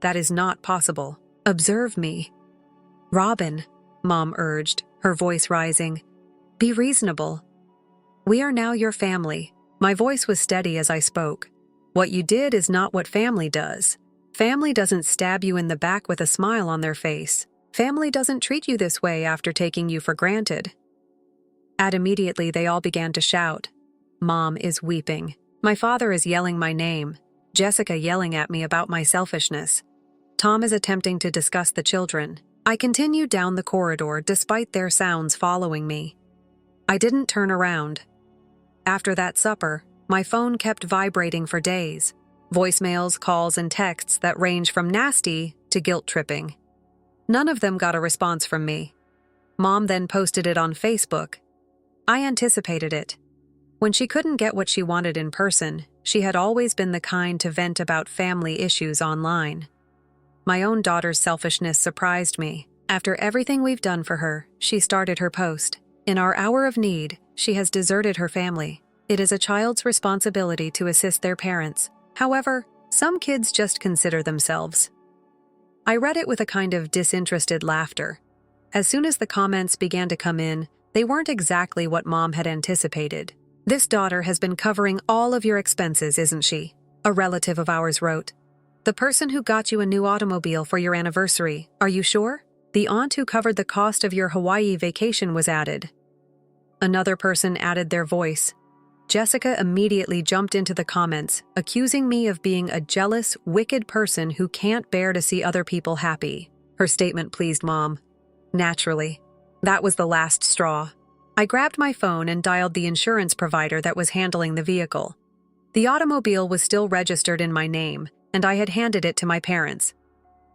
That is not possible. Observe me. Robin, Mom urged, her voice rising. Be reasonable. We are now your family. My voice was steady as I spoke. What you did is not what family does. Family doesn't stab you in the back with a smile on their face. Family doesn't treat you this way after taking you for granted. Immediately, they all began to shout. Mom is weeping. My father is yelling my name. Jessica yelling at me about my selfishness. Tom is attempting to discuss the children. I continued down the corridor despite their sounds following me. I didn't turn around. After that supper, my phone kept vibrating for days. Voicemails, calls, and texts that range from nasty to guilt-tripping. None of them got a response from me. Mom then posted it on Facebook. I anticipated it. When she couldn't get what she wanted in person, she had always been the kind to vent about family issues online. My own daughter's selfishness surprised me. After everything we've done for her, she started her post. In our hour of need, she has deserted her family. It is a child's responsibility to assist their parents. However, some kids just consider themselves. I read it with a kind of disinterested laughter. As soon as the comments began to come in, they weren't exactly what Mom had anticipated. "This daughter has been covering all of your expenses, isn't she?" a relative of ours wrote. "The person who got you a new automobile for your anniversary, are you sure? The aunt who covered the cost of your Hawaii vacation was added." Another person added their voice. Jessica immediately jumped into the comments, accusing me of being a jealous, wicked person who can't bear to see other people happy. Her statement pleased Mom. Naturally. That was the last straw. I grabbed my phone and dialed the insurance provider that was handling the vehicle. The automobile was still registered in my name, and I had handed it to my parents.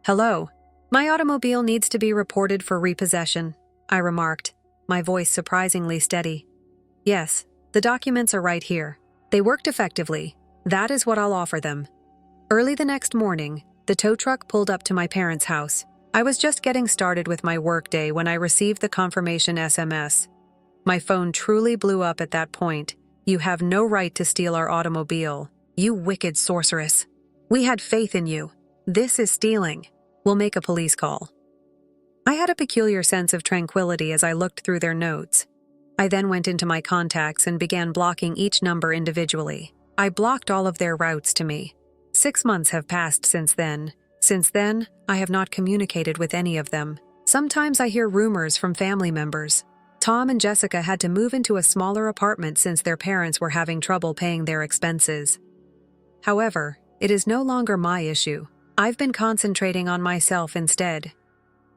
"Hello. My automobile needs to be reported for repossession," I remarked, my voice surprisingly steady. "Yes, the documents are right here. They worked effectively. That is what I'll offer them." Early the next morning, the tow truck pulled up to my parents' house. I was just getting started with my workday when I received the confirmation SMS. My phone truly blew up at that point. "You have no right to steal our automobile. You wicked sorceress. We had faith in you. This is stealing. We'll make a police call." I had a peculiar sense of tranquility as I looked through their notes. I then went into my contacts and began blocking each number individually. I blocked all of their routes to me. 6 months have passed since then. Since then, I have not communicated with any of them. Sometimes I hear rumors from family members. Tom and Jessica had to move into a smaller apartment since their parents were having trouble paying their expenses. However, it is no longer my issue. I've been concentrating on myself instead.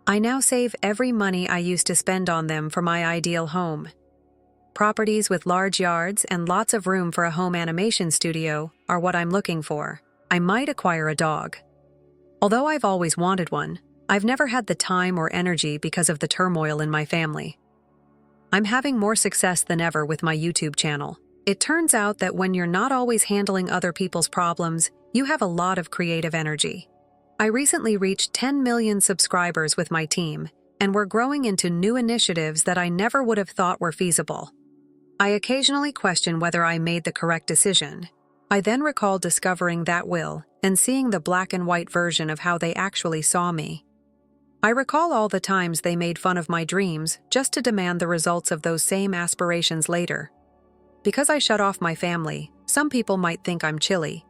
I now save every money I used to spend on them for my ideal home. Properties with large yards and lots of room for a home animation studio are what I'm looking for. I might acquire a dog. Although I've always wanted one, I've never had the time or energy because of the turmoil in my family. I'm having more success than ever with my YouTube channel. It turns out that when you're not always handling other people's problems, you have a lot of creative energy. I recently reached 10 million subscribers with my team, and we're growing into new initiatives that I never would have thought were feasible. I occasionally question whether I made the correct decision. I then recall discovering that will and seeing the black and white version of how they actually saw me. I recall all the times they made fun of my dreams just to demand the results of those same aspirations later. Because I shut off my family, some people might think I'm chilly.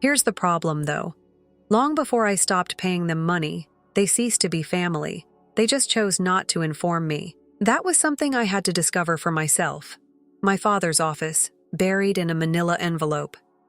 Here's the problem, though. Long before I stopped paying them money, they ceased to be family. They just chose not to inform me. That was something I had to discover for myself. My father's office, buried in a manila envelope.